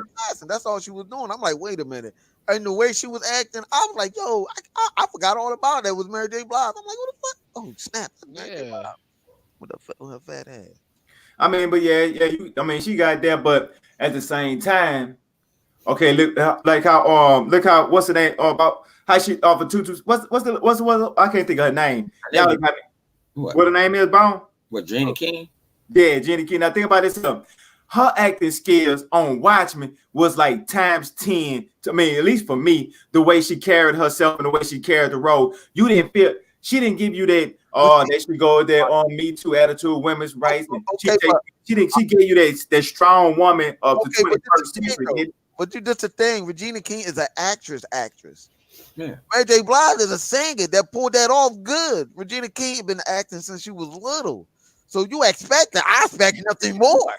That's all she was doing. I'm like, wait a minute. And the way she was acting, I was like, yo, I forgot all about it. That was Mary J. Blige. I'm like, what the fuck? Oh, snap.
Yeah.
With her fat ass.
I mean, but yeah. She got there, but at the same time, okay, look how what's the name about how she for Tutu? What's I can't think of her name. Y'all what her name is, Bone?
What, Gina King?
Yeah, Jenny King. Now think about this. Her acting skills on Watchmen was like times 10. I mean, at least for me, the way she carried herself and the way she carried the role, you didn't feel. She didn't give you that. They should go there on Me Too attitude, women's rights.
Okay,
she gave you that strong woman of the 21st century.
But that's the thing. Regina King is an actress.
Yeah.
Mary J. Blige is a singer that pulled that off good. Regina King had been acting since she was little, so I expect nothing more.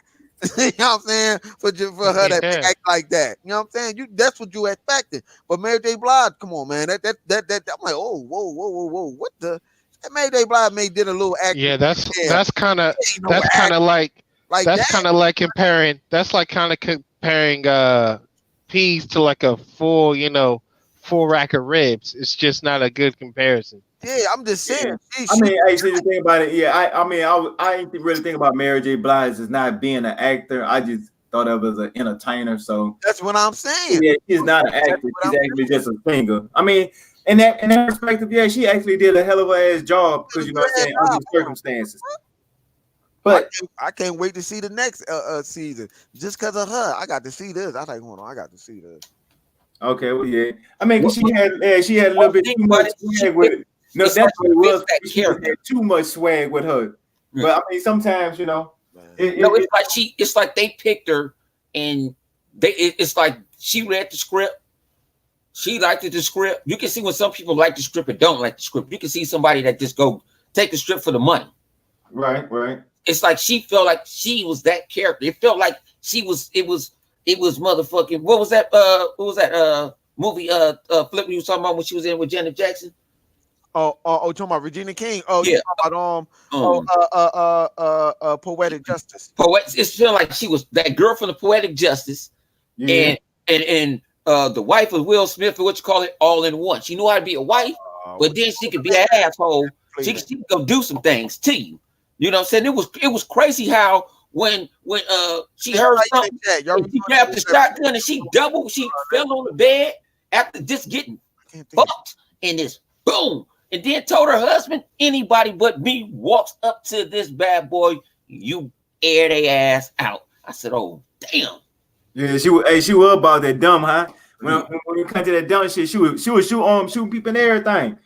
You know what I'm saying? For her to act like that. You know what I'm saying? That's what you expected. But Mary J. Blige, come on, man. That I'm like, oh, whoa. What the? That Mary J. Blige did a little acting.
Yeah, that's kind of comparing. That's like kind of comparing peas to like a full rack of ribs. It's just not a good comparison.
Yeah, I'm just saying.
Yeah. I mean, hey, see the thing about it. Yeah, I ain't really think about Mary J. Blige as not being an actor. I just thought of her as an entertainer. So
that's what I'm saying.
Yeah, she's not an actor. She's actually just a singer. I mean, in that perspective, yeah, she actually did a hell of a ass job because you know what I'm saying, under the circumstances. But
I can't wait to see the next season just because of her. I got to see this. I like, hold on, I got to see this.
Okay, well, yeah. I mean, she had a little bit too much swag with it. No, that's what it was. She had too much swag with her. But I mean, sometimes
it's like they picked her, and it's like she read the script. She liked the script. You can see when some people like the script and don't like the script. You can see somebody that just go take the script for the money.
Right.
it's like she felt like she was that character. It felt like she was. It was motherfucking. What was that? What was that? Movie. Flip you was talking about when she was in with Janet Jackson.
Oh, talking about Regina King. Oh, you
Yeah.
talking about Poetic Justice.
It's feeling like she was that girl from the Poetic Justice,
Yeah.
and the wife of Will Smith, or what you call it, all in one. She knew how to be a wife, but then she could be an asshole. She could go do some things to you. You know what I'm saying? It was crazy how when she heard something, she grabbed the shotgun and she fell on the bed after just getting fucked, and this boom, and then told her husband, anybody but me walks up to this bad boy, you air their ass out. I said, oh damn.
Yeah, she was about that dumb, huh? When you come to that dumb shit, she was shooting people and everything.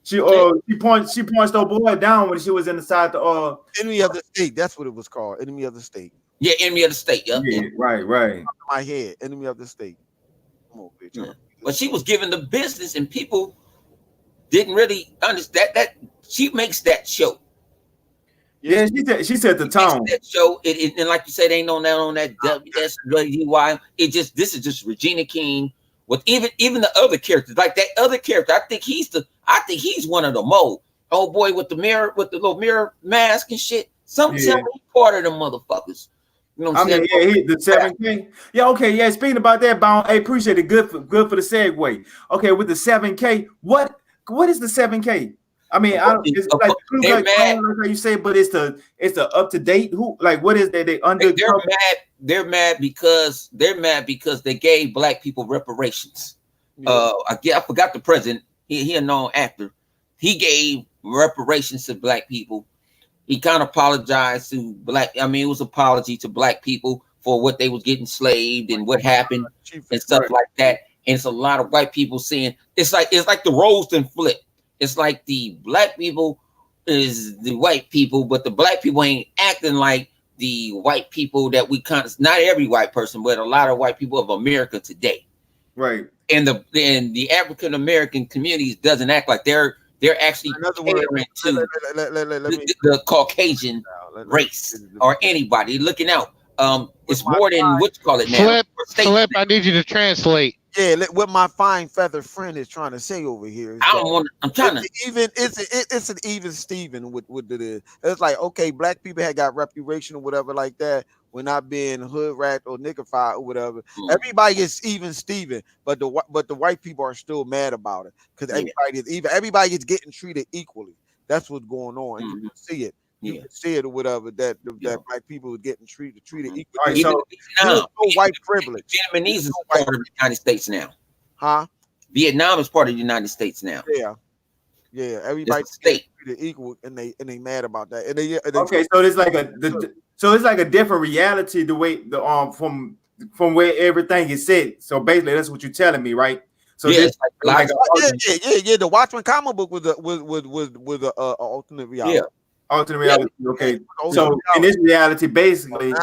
She points the boy down when she was inside the
Enemy of the State. That's what it was called. Enemy of the State.
Yeah, Enemy of the State. Yep.
Yeah, right.
My head. Enemy of the State. Come on, bitch.
Yeah. But she was given the business, and people didn't really understand that she makes that show.
Yeah, she said the tone.
That show, and like you said, ain't on that WSWY. This is just Regina King with even the other characters. Like that other character, I think he's one of the old boy with the little mirror mask and shit. Some part of them motherfuckers. You know what I'm saying?
Yeah, the 7K. Yeah, okay, yeah. Speaking about that, Bound, I appreciate it. Good for the segue. Okay, with the 7K, what is the 7K? I mean, it's like
they're mad,
like you say, but it's the up to date. Who, like, what is that?
They're mad because they gave black people reparations. Yeah. I forgot the president. He a known actor. He gave reparations to black people. He kind of apologized to it was apology to black people for what they was getting slaved and what happened and stuff like that. And it's a lot of white people saying it's like the roles done flip. It's like the black people is the white people, but the black people ain't acting like the white people that we not every white person, but a lot of white people of America today.
Right.
And the African American communities doesn't act like they're actually catering to the Caucasian race or anybody looking out. It's more than what you call it now.
Flip, I need you to translate.
Yeah, what my fine feather friend is trying to say over here. It's an even Steven with what it is. It's like, okay, black people had got reputation or whatever like that. We're not being hood rat or niggified or whatever. Everybody is even Steven, but the white people are still mad about it because everybody is even. Everybody is getting treated equally. That's what's going on. You can see it. You can see it or whatever that black people are getting treated equally.
Right, so
no white privilege.
Vietnamese is part of the United States now.
Huh?
Vietnam is part of the United States now.
Yeah. Everybody treated equal, and they mad about that. And they
okay, so it's like a different reality the way from where everything is set. So basically, that's what you're telling me, right? So
this
The Watchmen comic book was a alternate reality.
Yeah. Alternate reality. Okay. So in this reality, basically,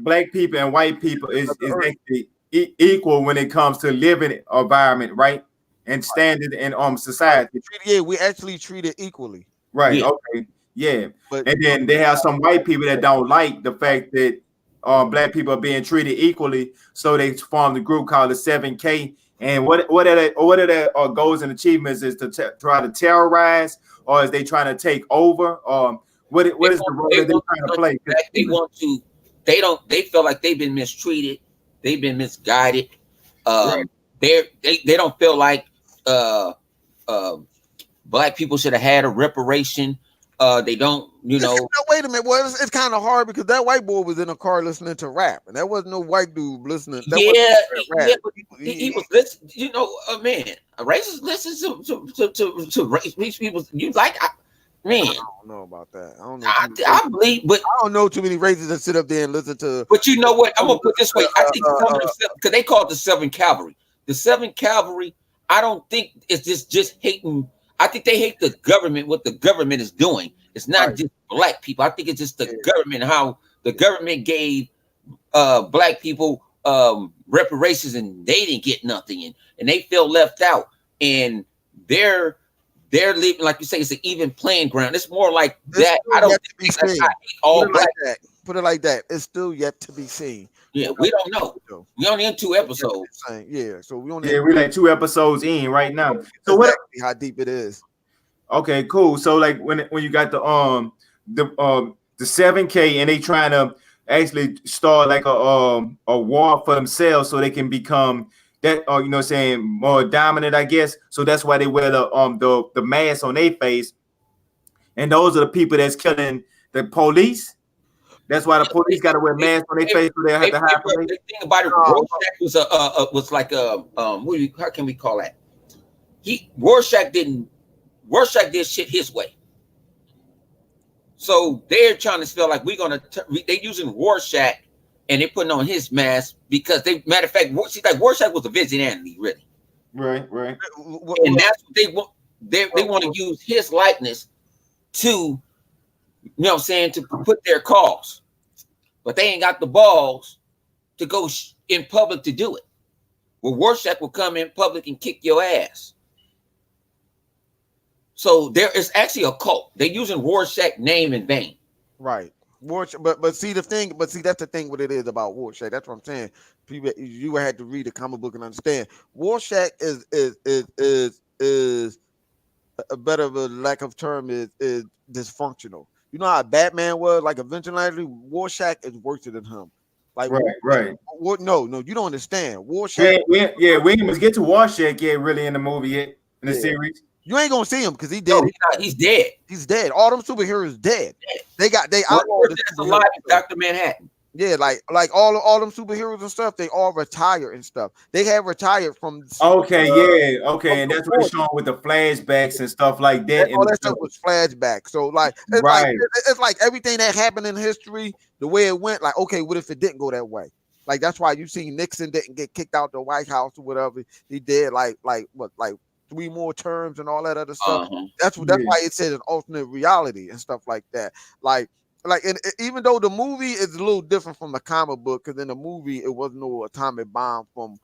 black people and white people is actually equal when it comes to living environment, right? And standard in society.
We actually treat it equally.
Right. Yeah. Okay. Yeah. And then they have some white people that don't like the fact that black people are being treated equally, so they formed a group called the 7K. And what are their goals and achievements? Is to try to terrorize, or is they trying to take over? What is the role that they're trying to play?
They feel like they've been mistreated, they've been misguided. They don't feel like black people should have had a reparation. They don't,
wait a minute. Well, it's kind of hard because that white boy was in a car listening to rap, and that wasn't no white dude listening.
But he was listening. Man, a racist listens to race people. Man,
I don't know about that. I don't know.
I believe, but
I don't know too many racists that sit up there and listen to.
But you know what? I'm gonna put it this way. I think because they call it the 7th Cavalry. The 7th Cavalry. I don't think it's just hating. I think they hate the government, what the government is doing. It's not just black people. I think it's just the government, how the government gave black people reparations and they didn't get nothing, and they feel left out. And they're they're leaving, like you say, it's an even playing ground. It's more like
It's
that. I
still
don't
yet to be
think that's
seen.
I hate all
Put it
black.
like that. Put it like that. It's still yet to be seen.
Yeah,
What
we
else
don't know.
we do?
We only in 2
Yet to be
episodes.
seen. Yeah. So we only
Yeah, we're like 2 episodes in right now. So what?
exactly how deep it is.
Okay, cool. So like when you got the 7K and they trying to actually start like a war for themselves so they can become that you know what I'm saying, more dominant, I guess. So that's why they wear the mask on their face, and those are the people that's killing the police. That's why the police got to wear masks on their face so they have to hide from
The
me.
thing about it,
No,
Rorschach was like a how can we call that? Rorschach did shit his way. So they're trying to feel like we're gonna they using Rorschach and they're putting on his mask because they matter of fact, see, like Rorschach was a vigilante, really,
Right.
and that's what they want. They want to use his likeness to, you know what I'm saying, to put their cause, but they ain't got the balls to go in public to do it. Well, Rorschach will come in public and kick your ass. So there is actually a cult. They're using Rorschach name in vain.
right. Rorschach, but see the thing, but see that's the thing what it is about Rorschach. That's what I'm saying. People, you had to read the comic book and understand. Rorschach is a better of a lack of term is dysfunctional. You know how Batman was like a vigilante. Rorschach is worse than him. Like
Right.
no, you don't understand. Rorschach.
We didn't even get to Warshak yet, really, in the movie yet, in the series.
You ain't gonna see him because he
No,
dead.
he's dead.
He's dead. All them superheroes dead. They
Well,
outlawed the
that's
superheroes.
alive, Dr. Manhattan.
Yeah, like all them superheroes and stuff, they all retire and stuff. They have retired from
Okay, okay, and that's what it's showing with the flashbacks and stuff like that.
all that stuff was flashback. So like it's like everything that happened in history, the way it went, like, okay, what if it didn't go that way? Like that's why you see Nixon didn't get kicked out the White House or whatever. He did like 3 more terms and all that other stuff. That's why it said an alternate reality and stuff like that. And even though the movie is a little different from the comic book, because in the movie it wasn't no atomic bomb from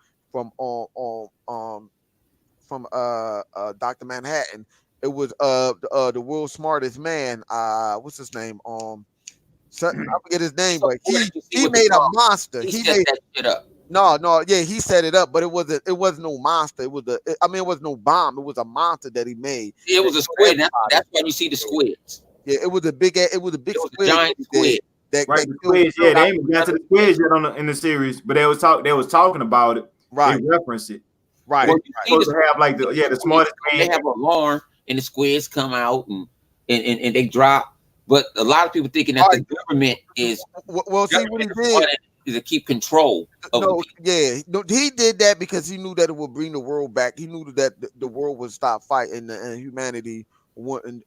Dr. Manhattan. It was the world's smartest man. What's his name? I forget his name, but he made a monster.
He set that shit up.
No, yeah, he set it up, but it wasn't no monster. It was it was no bomb. It was a monster that he made.
It was a squid. That's why you see the squids.
Yeah, it was a big squid.
Giant squid.
Right, the squids. Yeah, they ain't got to the squids yet in the series, but they was talking about it.
Right,
they referenced it.
Right,
supposed to have like the smartest man.
They have an alarm, and the squids come out and they drop. But a lot of people thinking that the government is
see what he did
is to keep control.
He did that because he knew that it would bring the world back. He knew that the world would stop fighting and humanity wouldn't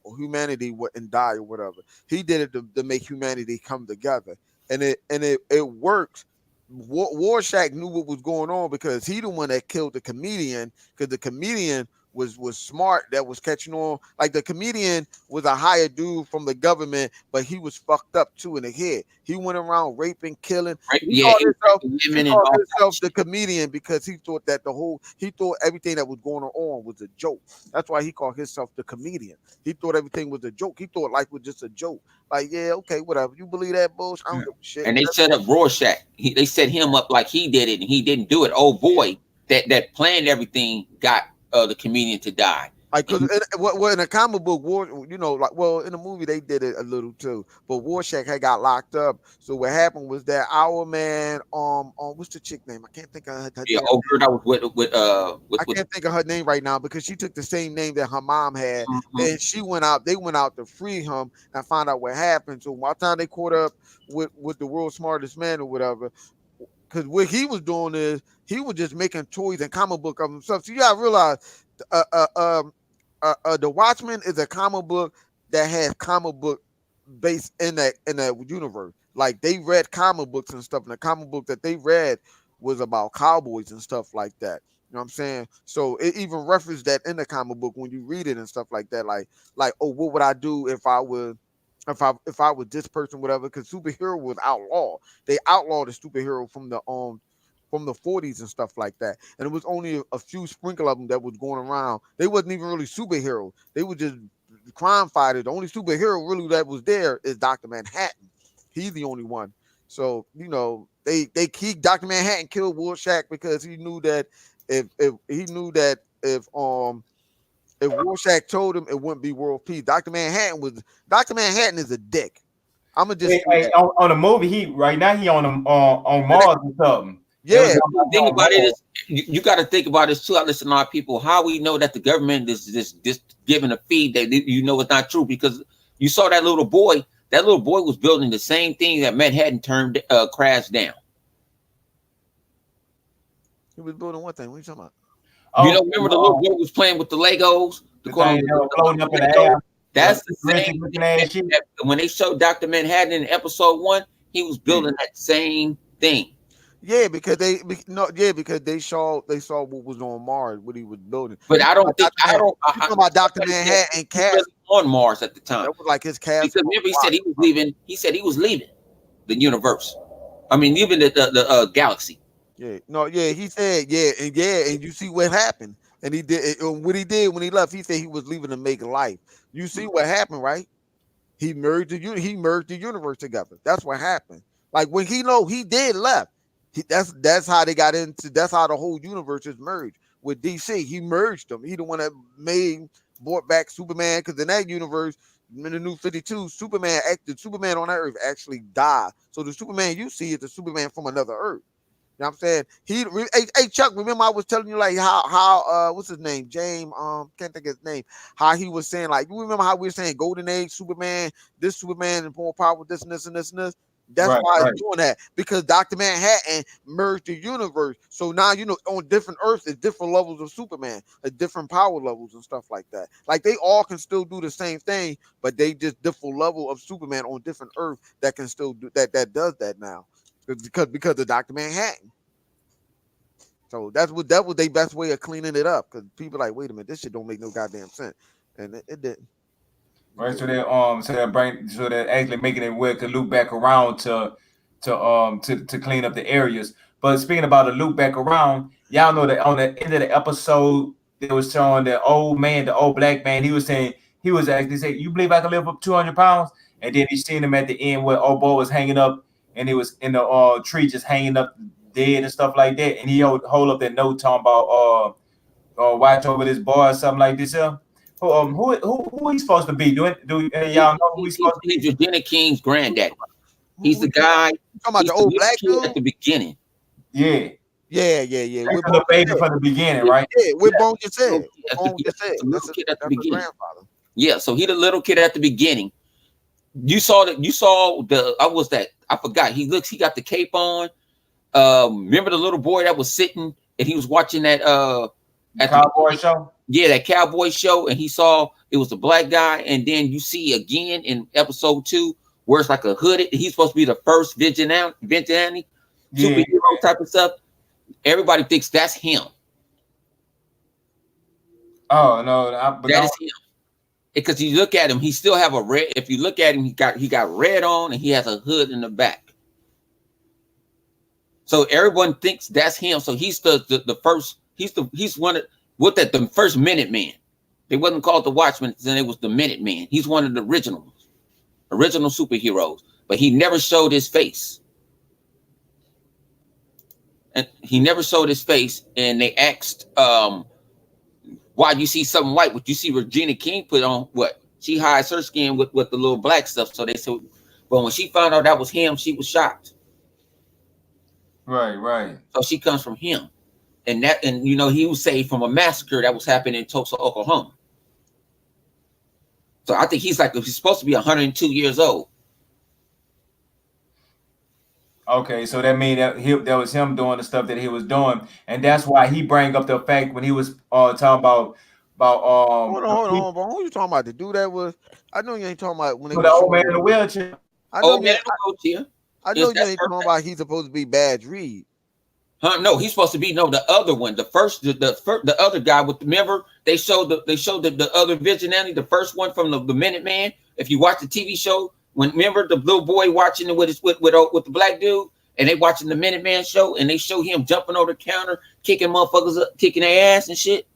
die or whatever. He did it to make humanity come together, and it works. Rorschach knew what was going on because he the one that killed the comedian, because the comedian was smart, that was catching on. Like the comedian was a hired dude from the government, but he was fucked up too in the head. He went around raping, killing. He called himself the comedian because he thought that he thought everything that was going on was a joke. That's why he called himself the comedian. He thought everything was a joke. He thought life was just a joke. Like, yeah, okay, whatever. You believe that bullshit? I don't give a shit.
And they set up Rorschach. They set him up like he did it, and he didn't do it. Oh boy, that planned everything got the comedian to die.
Like, because in a comic book, in the movie they did it a little too, but Rorschach had got locked up. So what happened was that our man, what's the chick name? I can't think of her.
Yeah, girl, I was with
I can't think of her name right now because she took the same name that her mom had, and they went out to free him and find out what happened. So by the time they caught up with the world's smartest man or whatever, because what he was doing is he was just making toys and comic book of himself. So you gotta realize, the Watchmen is a comic book that has comic book based in that universe. Like they read comic books and stuff, and the comic book that they read was about cowboys and stuff like that. You know what I'm saying? So it even referenced that in the comic book when you read it and stuff like that. Like, oh, what would I do if I was this person, whatever? Because superhero was outlawed. They outlawed the superhero from the from the 40s and stuff like that. And it was only a few sprinkle of them that was going around. They wasn't even really superheroes. They were just crime fighters. The only superhero really that was there is Dr. Manhattan. He's the only one. So, you know, Dr. Manhattan killed Rorschach because he knew that if Rorschach told him, it wouldn't be world peace. Dr. Manhattan is a dick. I'm gonna just
on the movie. He right now he on Mars or something.
Yeah.
The thing about it is, you got to think about this too. I listen to our people. How we know that the government is just giving a feed that you know it's not true, because you saw that little boy. That little boy was building the same thing that Manhattan crashed down.
He was building one thing. What are you talking about?
You know, remember the little boy was playing with the Legos?
The thing that was floating up in the air.
That's the same thing. When they showed Dr. Manhattan in episode 1, he was building that same thing.
Yeah, because they saw what was on Mars, what he was building.
But I don't think
talking about Dr. Manhattan and Cass
on Mars at the time.
That was like his cast.
Because remember he said he was leaving. He said he was leaving the universe. I mean, leaving the galaxy.
Yeah, no, yeah, he said, and you see what happened. And he did what he did when he left. He said he was leaving to make life. You see what happened, right? He merged the universe together. That's what happened. Like when he did left. That's how they got into. That's how the whole universe is merged with DC. He merged them. He the one that brought back Superman, because in that universe, in the New 52, Superman on that Earth actually died. So the Superman you see is the Superman from another Earth. You know what I'm saying? Hey Chuck, remember I was telling you like how what's his name? James, can't think of his name. How he was saying, like, you remember how we were saying Golden Age Superman, this Superman and more power, this and this and this and this? That's why it's doing that, because Dr. Manhattan merged the universe. So now, you know, on different Earths, there's different levels of Superman, different power levels and stuff like that. Like they all can still do the same thing, but they just different level of Superman on different Earths that can still do that does that now. Because of Dr. Manhattan. So that was their best way of cleaning it up, because people are like, wait a minute, this shit don't make no goddamn sense. And it didn't.
Right, so they're actually making it where it could loop back around to clean up the areas. But speaking about the loop back around, y'all know that on the end of the episode, they was showing the old black man. He was actually saying, "You believe I can live up 200 pounds?" And then he seen him at the end where old boy was hanging up, and he was in the tree just hanging up dead and stuff like that. And he hold up that note talking about watch over this boy or something like this. Who he's supposed to be? Do y'all know who he's supposed to be?
He's Regina King's granddaddy. He's the guy.
You talking about the old black dude
at the beginning.
Yeah.
With
the baby from the beginning, right?
Yeah, with Bone just said.
That's the beginning. Grandfather. Yeah, so he the little kid at the beginning. You saw the I was that I forgot. He got the cape on. Remember the little boy that was sitting and he was watching that
at cowboy show?
Yeah, that cowboy show, and he saw it was the black guy, and then you see again in episode 2 where it's like a hooded. He's supposed to be the first vigilante superhero type of stuff. Everybody thinks that's him.
Oh no,
that is him. Because you look at him, he still have a red. If you look at him, he got red on, and he has a hood in the back. So everyone thinks that's him. So he's the first. He's one of the first Minuteman. They wasn't called the Watchmen, then it was the Minuteman. He's one of the original superheroes, but he never showed his face. And he never showed his face. And they asked, why do you see something white? What you see Regina King put on what? She hides her skin with the little black stuff. So they said, but when she found out that was him, she was shocked.
Right.
So she comes from him. And you know, he was saved from a massacre that was happening in Tulsa, Oklahoma. So I think he's supposed to be 102 years old.
Okay, so that means that was him doing the stuff that he was doing, and that's why he bring up the fact when he was talking about
hold on, bro. Who you talking about? The dude that was? I know you ain't talking about when they
the old man in the wheelchair.
I know you ain't talking about he's supposed to be Badge Reed.
No, he's supposed to be the other one. The other guy with remember they showed the other vigilante, the first one from the Minuteman. If you watch the TV show, remember the little boy watching it with the black dude, and they watching the Minuteman show, and they show him jumping over the counter, kicking motherfuckers up, kicking their ass and shit.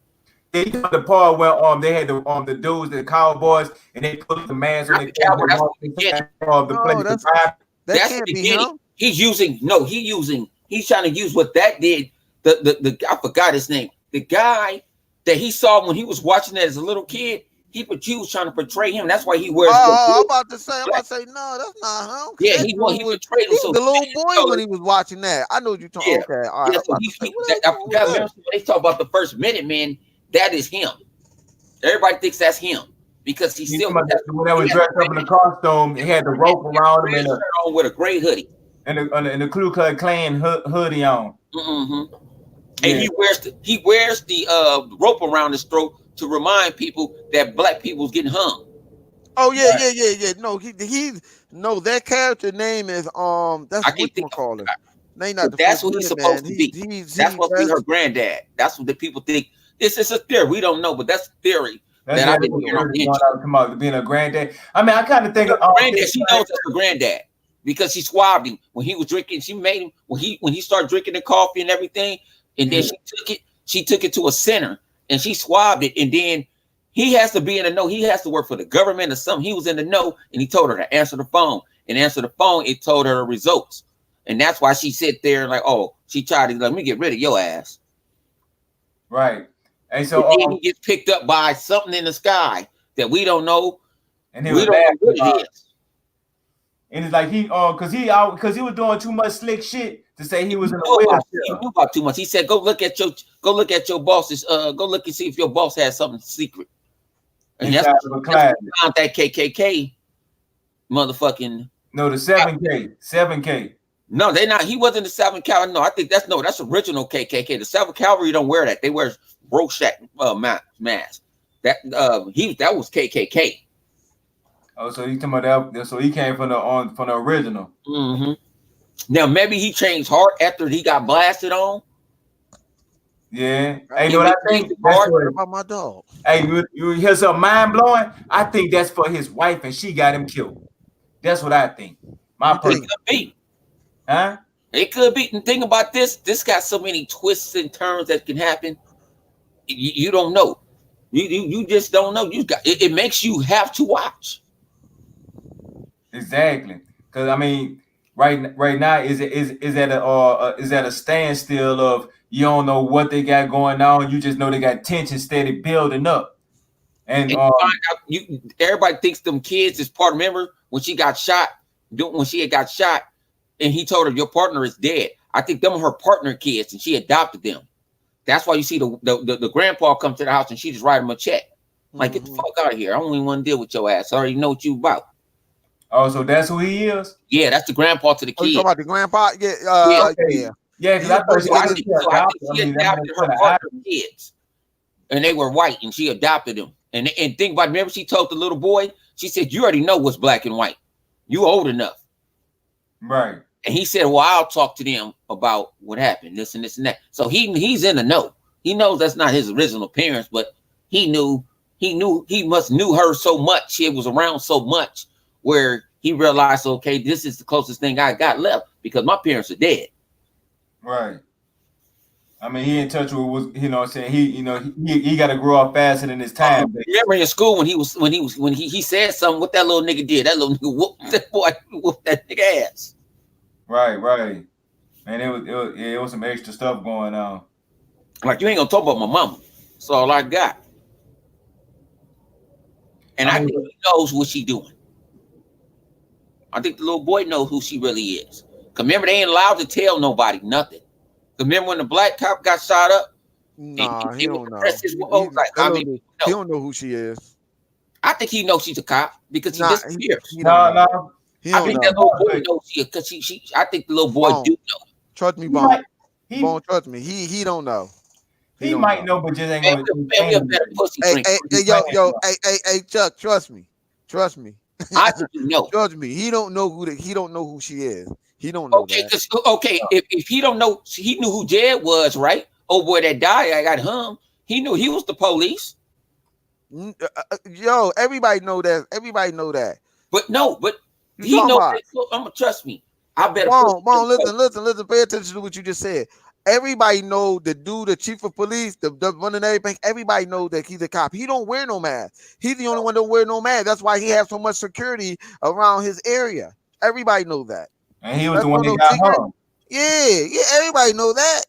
They took the part where they had the dudes, the cowboys, and they put the mask on their
That
That's the
can't be
beginning.
him.
He's trying to use what that did. The I forgot his name. The guy that he saw when he was watching that as a little kid, he was trying to portray him. That's why he wears.
I'm about to say, no, that's not him.
Yeah, he portrayed him.
He was the little boy when he was watching that. I know what you're talking.
Yeah.
Okay, all right.
Yeah, so I forgot when they talk about the first Minuteman. That is him. Everybody thinks that's him because he's still.
When they was dressed up in the costume, he had the rope around him
and with a gray hoodie
and the Ku Klux Klan hoodie on.
Mm-hmm. And he wears the rope around his throat to remind people that black people's getting hung.
Oh yeah. No, no, that character name is that's what you call it.
That's what he's supposed to be. That's supposed to be her granddad. That's what the people think. This is a theory. We don't know, but that's a theory. That I've been hearing.
Come out being a granddad. I mean, I kind of think
granddad. She knows that's her granddad because she swabbed him when he was drinking. She made him when he started drinking the coffee and everything, and then she took it to a center and she swabbed it, and then he has to be in the know. He has to work for the government or something. He was in the know, and he told her to answer the phone. And answer the phone, it told her the results, and that's why she sit there like, oh, she tried to let me get rid of your ass.
Right. And so
he gets picked up by something in the sky that we don't know,
and we don't know what it is. And it's like he was doing too much slick shit to say he was in a wheelchair.
He knew about too much. He said, "Go look at your boss's. Go look and see if your boss has something secret." And that's found that KKK motherfucking.
No, the 7K.
No, they not. He wasn't the 7th Cavalry. No, I think that's original KKK. The 7th Cavalry don't wear that. They wear Rorschach mask. That was KKK.
Oh, so you talking about that? So he came from the original.
Mm-hmm. Now maybe he changed heart after he got blasted on.
Yeah. Hey, you know what I think?
About my dog.
Hey, you hear something mind blowing? I think that's for his wife, and she got him killed. That's what I think. My person.
It could be.
Huh?
It could be. And think about this. This got so many twists and turns that can happen. You don't know. You just don't know. It makes you have to watch.
Exactly. Because I mean, right now is at a standstill of you don't know what they got going on. You just know they got tension steady building up. And
you find out, everybody thinks them kids is part. Remember when she got shot? When she had got shot, and he told her your partner is dead. I think them are her partner kids, and she adopted them. That's why you see the grandpa come to the house and she just write him a check. Like, get the fuck out of here. I don't even want to deal with your ass. I already know what you about.
Oh, so that's who he is?
Yeah, that's the grandpa to the kid.
You talking about the grandpa? Yeah.
Yeah. Yeah, because I think
she adopted her partner kids. And they were white, and she adopted them. And think about it. Remember she told the little boy, she said, you already know what's black and white. You old enough.
Right.
And he said, well, I'll talk to them about what happened, this and this and that. So he's in the know. He knows that's not his original parents, but he must knew her so much. She was around so much where he realized, okay, this is the closest thing I got left because my parents are dead.
Right. I mean, he in touch with what I'm saying, he got to grow up faster than his time.
Remember in school when he said something, what that little nigga did? That little nigga whooped that nigga ass.
Right. And it was some extra stuff going on.
Like, you ain't gonna talk about my mama. That's all I got. And I think he knows what she doing. I think the little boy knows who she really is. Cause remember, they ain't allowed to tell nobody nothing. Cause remember when the black cop got shot up?
Nah, he don't know. He don't know who she is.
I think he knows she's a cop because he disappeared.
No.
I think that little boy knows she because she. I think the little boy do know.
Trust me, Bone. Bone, trust me. He don't know.
He might know, but just ain't gonna.
Hey, Chuck, trust me.
I think you know.
Trust me. He don't know who she is. He don't know.
Okay, if he don't know, he knew who Jed was, right? Oh boy, that died. I got hung. He knew he was the police.
Everybody know that.
But he know. I'm gonna trust me. I bet.
Mom, listen. Pay attention to what you just said. Everybody know the dude, the chief of police, the running everything. Everybody know that he's a cop. He don't wear no mask. He's the only one that don't wear no mask. That's why he has so much security around his area. Everybody know that.
And he was
That's
the one that
no
got
secret.
hung.
Yeah. Everybody know that.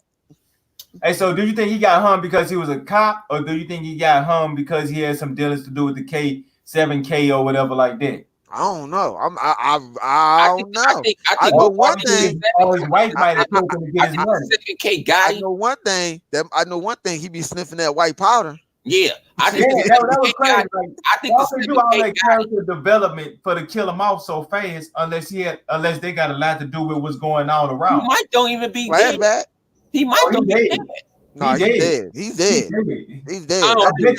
Hey, so do you think he got hung because he was a cop, or do you think he got hung because he had some dealings to do with the K7K or whatever like that?
I don't know. I don't know. I know one thing.
Oh, his wife might have told him to get his money.
7K guy.
I know one thing. He be sniffing that white powder.
Yeah, I think
that was crazy. Like,
I think
why
the
would do all
7K
that
guy.
character development for to kill him off so fast unless they got a lot to do with what's going on
He
around?
might don't even be dead.
Flashback.
He might
Oh,
don't
he
be
dead.
dead.
No, he's dead. He's dead. He's dead.
I don't think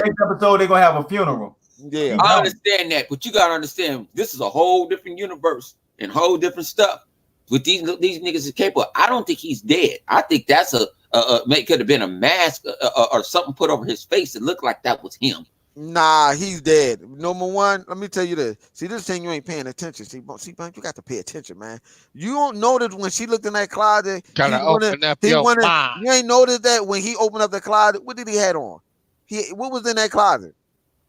Next episode they're gonna have a funeral.
Yeah.
I understand that, but you gotta understand this is a whole different universe and whole different stuff. With these niggas is capable. I don't think he's dead. I think that's could have been a mask or something put over his face that looked like that was him.
Nah, he's dead. Number one, let me tell you this. See, this thing you ain't paying attention. See, man, you got to pay attention, man. You don't notice when she looked in that closet.
Gotta open up your mind.
You ain't noticed that when he opened up the closet. What did he have on? What was in that closet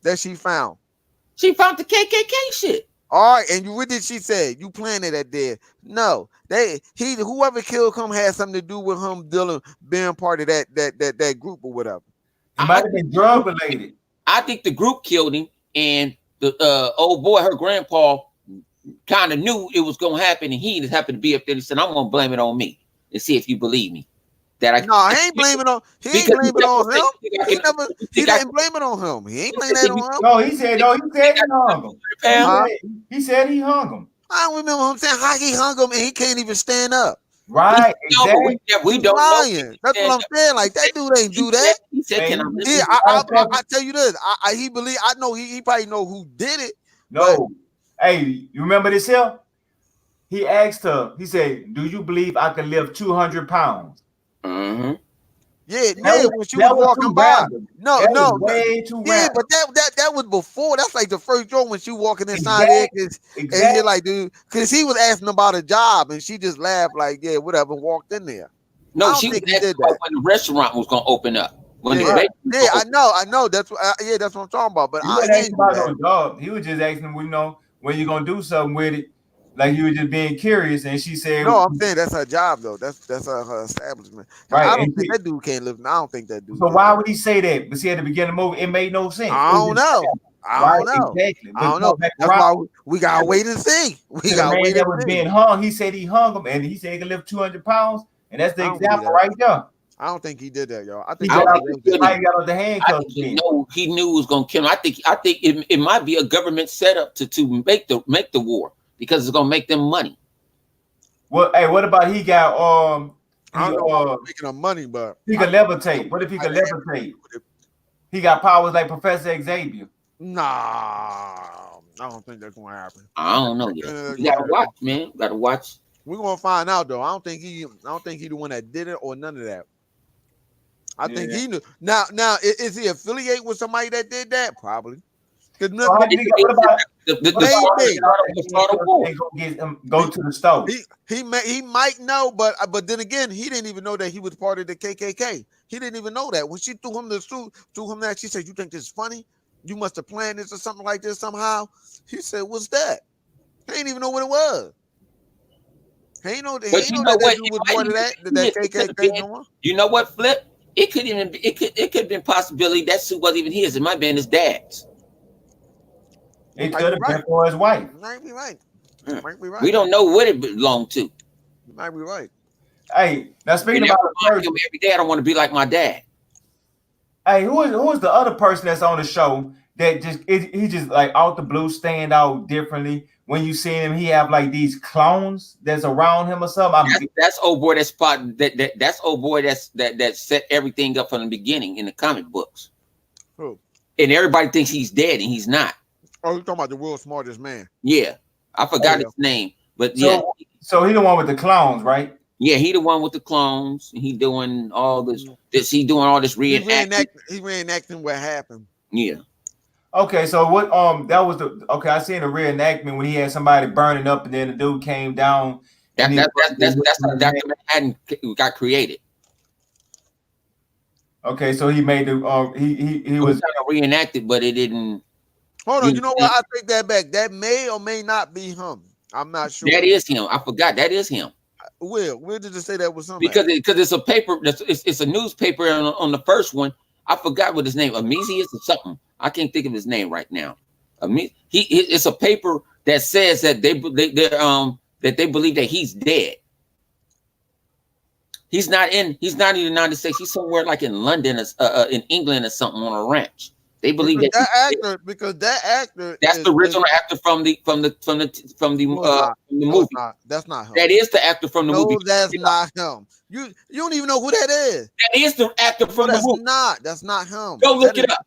that she found?
She found the KKK shit.
All right, and what did she say? You planted that there. No, whoever killed him had something to do with him being part of that group or whatever.
It might have been drug related.
I think the group killed him, and the old boy, her grandpa, kind of knew it was gonna happen, and he just happened to be up there and said, "I'm gonna blame it on me and see if you believe me."
He ain't blaming on. He ain't blaming on him. He didn't blame it on him. He ain't blaming that on him.
No, he said he hung him. He said he hung him.
I don't remember him saying how he hung him and he can't even stand up.
Right,
exactly. We don't know.
That's what I'm saying. Like that dude ain't do that.
He said, "Can I listen?"
Yeah, I tell you this. He believe. I know he probably know who did it.
No, hey, you remember this here? He asked her. He said, "Do you believe I can lift 200 pounds?"
Mm-hmm.
Yeah, when she was walking by. No,
way too
yeah, but that was before. That's like the first joke when she walking inside there, and he like, dude, because he was asking about a job, and she just laughed like, yeah, whatever, walked in there.
No, she was asking when the restaurant was gonna open up.
I know. That's what I'm talking about. But
I ain't about no job. He was just asking, when you gonna do something with it. Like you were just being curious, and she said,
"No, I'm saying that's her job, though. That's her establishment. Right? I don't think that dude can't live. I don't think that dude.
So why would he say that? But see, at the beginning of the movie, it made no sense.
I don't know. Exactly. I don't know. That's why we gotta wait and see. We gotta wait.
That was being hung. He said he hung him, and he said he could lift 200 pounds, and that's the example right there.
I don't think he did that, y'all. I think
he got out the handcuffs.
He knew it was gonna kill him. I think it might be a government setup to make the war because it's gonna make them money.
Well, hey, what about he got
I don't know about making him money, but
he could levitate. What if he could levitate? He got powers like Professor Xavier.
Nah, I don't think that's gonna happen.
I don't know yet. You gotta watch, man. Gotta watch.
We're gonna find out though. I don't think he the one that did it or none of that. I think he knew. Now, is he affiliate with somebody that did that? Probably. Because
go to the stove.
He might know, but then again, he didn't even know that he was part of the KKK. He didn't even know that when she threw him that. She said, "You think this is funny? You must have planned this or something like this somehow." He said, "What's that?" He didn't even know what it was. He ain't know that dude was part of that KKK.
You know what, Flip? It could have been possibility that suit wasn't even his. It might have been his dad's.
It could have been for his wife.
Might be right.
We don't know what it belonged to.
You might be right.
Hey, now speaking about
every day, I don't want to be like my dad.
Hey, who is the other person that's on the show that he just like out the blue stand out differently? When you see him, he have like these clones that's around him or something.
That's old boy that's old boy that set everything up from the beginning in the comic books.
Who?
And everybody thinks he's dead and he's not.
Oh, you're talking about the world's smartest man.
Yeah. I forgot his name. But
So he the one with the clones, right?
Yeah, he the one with the clones. He doing all this. He doing all this
reenacting. He reenacting what happened.
Yeah.
Okay, so what? That was the okay. I seen a reenactment when he had somebody burning up, and then the dude came down, and
That's how Dr. Manhattan got created.
Okay, so he made the he
It
was
was kind of reenacted, but it didn't.
Hold on, you know what? I take that back. That may or may not be him. I'm not sure.
That is him. I forgot. That is him.
Where did it say that was somebody?
Because it's a paper. It's a newspaper on the first one. I forgot what his name. Amesius or something. I can't think of his name right now. It's a paper that says that they believe that he's dead. He's not in the United States. He's somewhere like in London, in England or something on a ranch. They believe
that actor.
That's the original actor from the movie.
That's not him.
That is the actor from the movie.
No, that's not him. You don't even know who that is.
That is the actor from the movie.
That's not him.
Go look it up.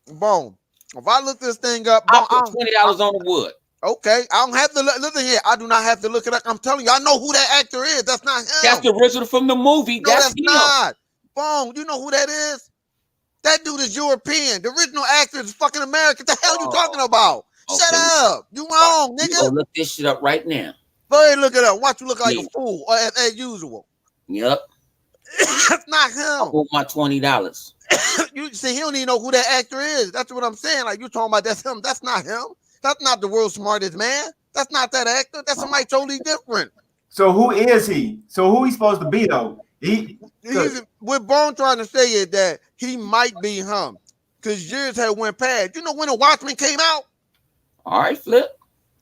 Boom. If I look this thing up,
I'll put $20 on the wood.
Okay, I don't have to listen here. I do not have to look it up. I'm telling you, I know who that actor is. That's not him.
That's the original from the movie.
No, that's not. Boom. You know who that is? That dude is European. The original actor is fucking American. What the hell you talking about? Okay. Shut up. You wrong, nigga.
Go look this shit up right now.
Go ahead and look it up. Watch you look like a fool as usual.
Yep.
That's not him.
I want my $20.
You see, he don't even know who that actor is. That's what I'm saying. Like you talking about that's him. That's not him. That's not the world's smartest man. That's not that actor. That's somebody totally different.
So who is he? So who he supposed to be though?
What Bone trying to say is that he might be him because years had went past. You know when the Watchmen came out?
All right, Flip.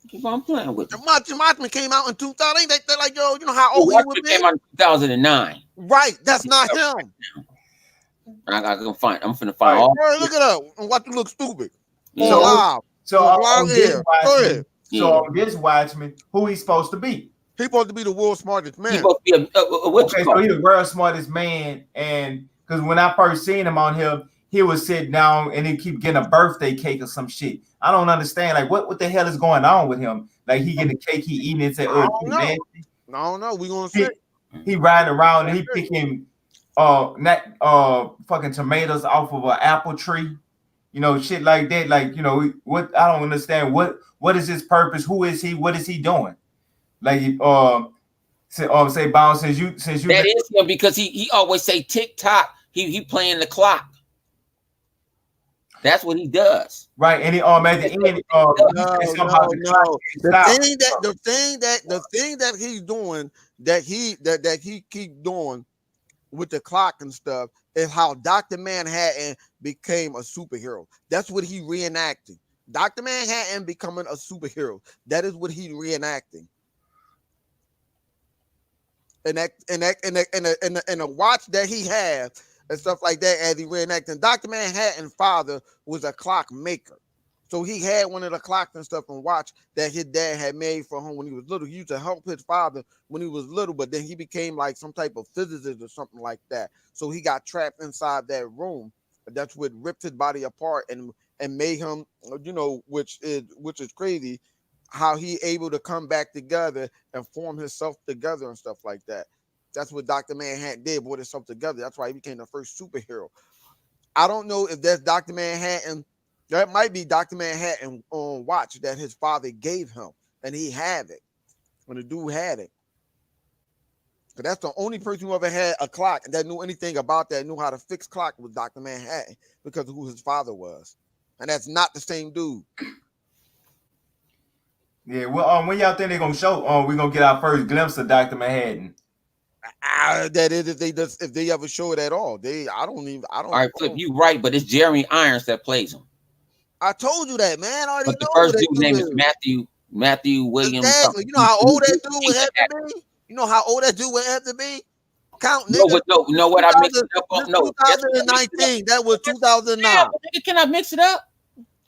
Keep on playing with
it. The Watchmen came out in 2000. Ain't that like, yo, you know how old he was?
Came out in 2009.
Right, that's not him.
I'm finna find all.
Look it up and watch you look stupid.
So on this Watchmen, who he's supposed to be?
He's supposed to be the world's smartest man.
He's supposed to be so he's the world's smartest man, and because when I first seen him on here, he was sitting down and he keep getting a birthday cake or some shit. I don't understand, like what the hell is going on with him? Like he getting a cake, he eating it, say,
I don't know. We gonna see.
He riding around and he picking fucking tomatoes off of an apple tree. You know, shit like that. Like, you know, what I don't understand. What is his purpose? Who is he? What is he doing? Like, say, Bound, since you
that is him because he always say tick tock. He playing the clock. That's what he does.
Right, and he at the end,
the thing that he's doing that he keep doing with the clock and stuff is how Dr. Manhattan became a superhero. That's what he reenacting. Dr. Manhattan becoming a superhero. That is what he reenacting. And a watch that he had and stuff like that as he reenacting. Dr. Manhattan's father was a clock maker. So he had one of the clocks and stuff and watch that his dad had made for him when he was little. He used to help his father when he was little, but then he became like some type of physicist or something like that. So he got trapped inside that room. That's what ripped his body apart and made him, you know, which is crazy, how he able to come back together and form himself together and stuff like that. That's what Dr. Manhattan did, brought himself together. That's why he became the first superhero. I don't know if that's Dr. Manhattan. That might be Dr. Manhattan on watch that his father gave him, and he had it. When the dude had it. Because that's the only person who ever had a clock that knew anything about that, knew how to fix clock was Dr. Manhattan because of who his father was. And that's not the same dude.
Yeah, well, when y'all think they're gonna show? We're gonna get our first glimpse of Dr. Manhattan.
That is if they ever show it at all. I don't.
All right, Flip, you right, but it's Jeremy Irons that plays him.
I told you that, man. I already
but the first dude's name is Matthew Williams.
Exactly. You know how old that dude would have to be? You know how old that dude would have to be? Count, nigga.
You know what I mixed it up on? No,
2019. That was 2009.
Yeah, nigga, can I mix it up?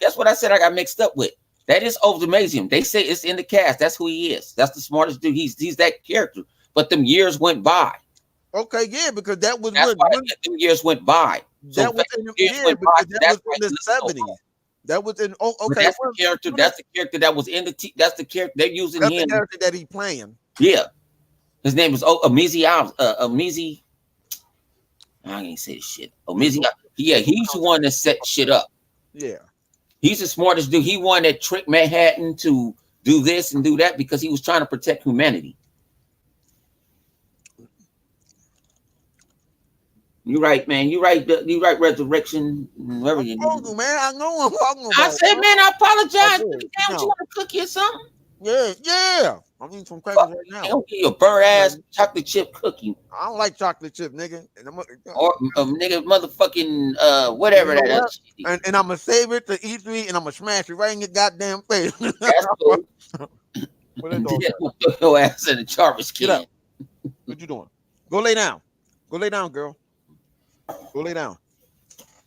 That's what I said I got mixed up with. That is Oldemazium. They say it's in the cast. That's who he is. That's the smartest dude. He's that character. But them years went by.
Okay, yeah, because that was
them years went by.
That was in the 70s. That was in okay.
That's the character. That's the character that was in the. That's the character they're using
him.
That's
the character that he playing.
Yeah, his name is Amizi. I ain't say this shit. Amizi. Yeah, he's the one that set shit up.
Yeah.
He's the smartest dude. He won that trick Manhattan to do this and do that because he was trying to protect humanity. You right, man. You right. You right. Resurrection. Whatever
I
you.
told you, man. I know what I'm talking
I
about.
said, man, I apologize.
Okay,
Damn,
no.
you want a cookie or something?
Yeah. I'm eating some crackers right now.
I'll give you a bird ass chocolate chip cookie
I don't like chocolate chip, nigga. And
or nigga motherfucking whatever
You know
that
what?
is.
And I'm gonna save it to E3 and I'm gonna smash it right in your goddamn face.
That's cool.
What that
And
dog
then
got?
we'll throw your ass in the garbage
Get
can.
up. What you doing? Go lay down. Go lay down, girl. Go lay down.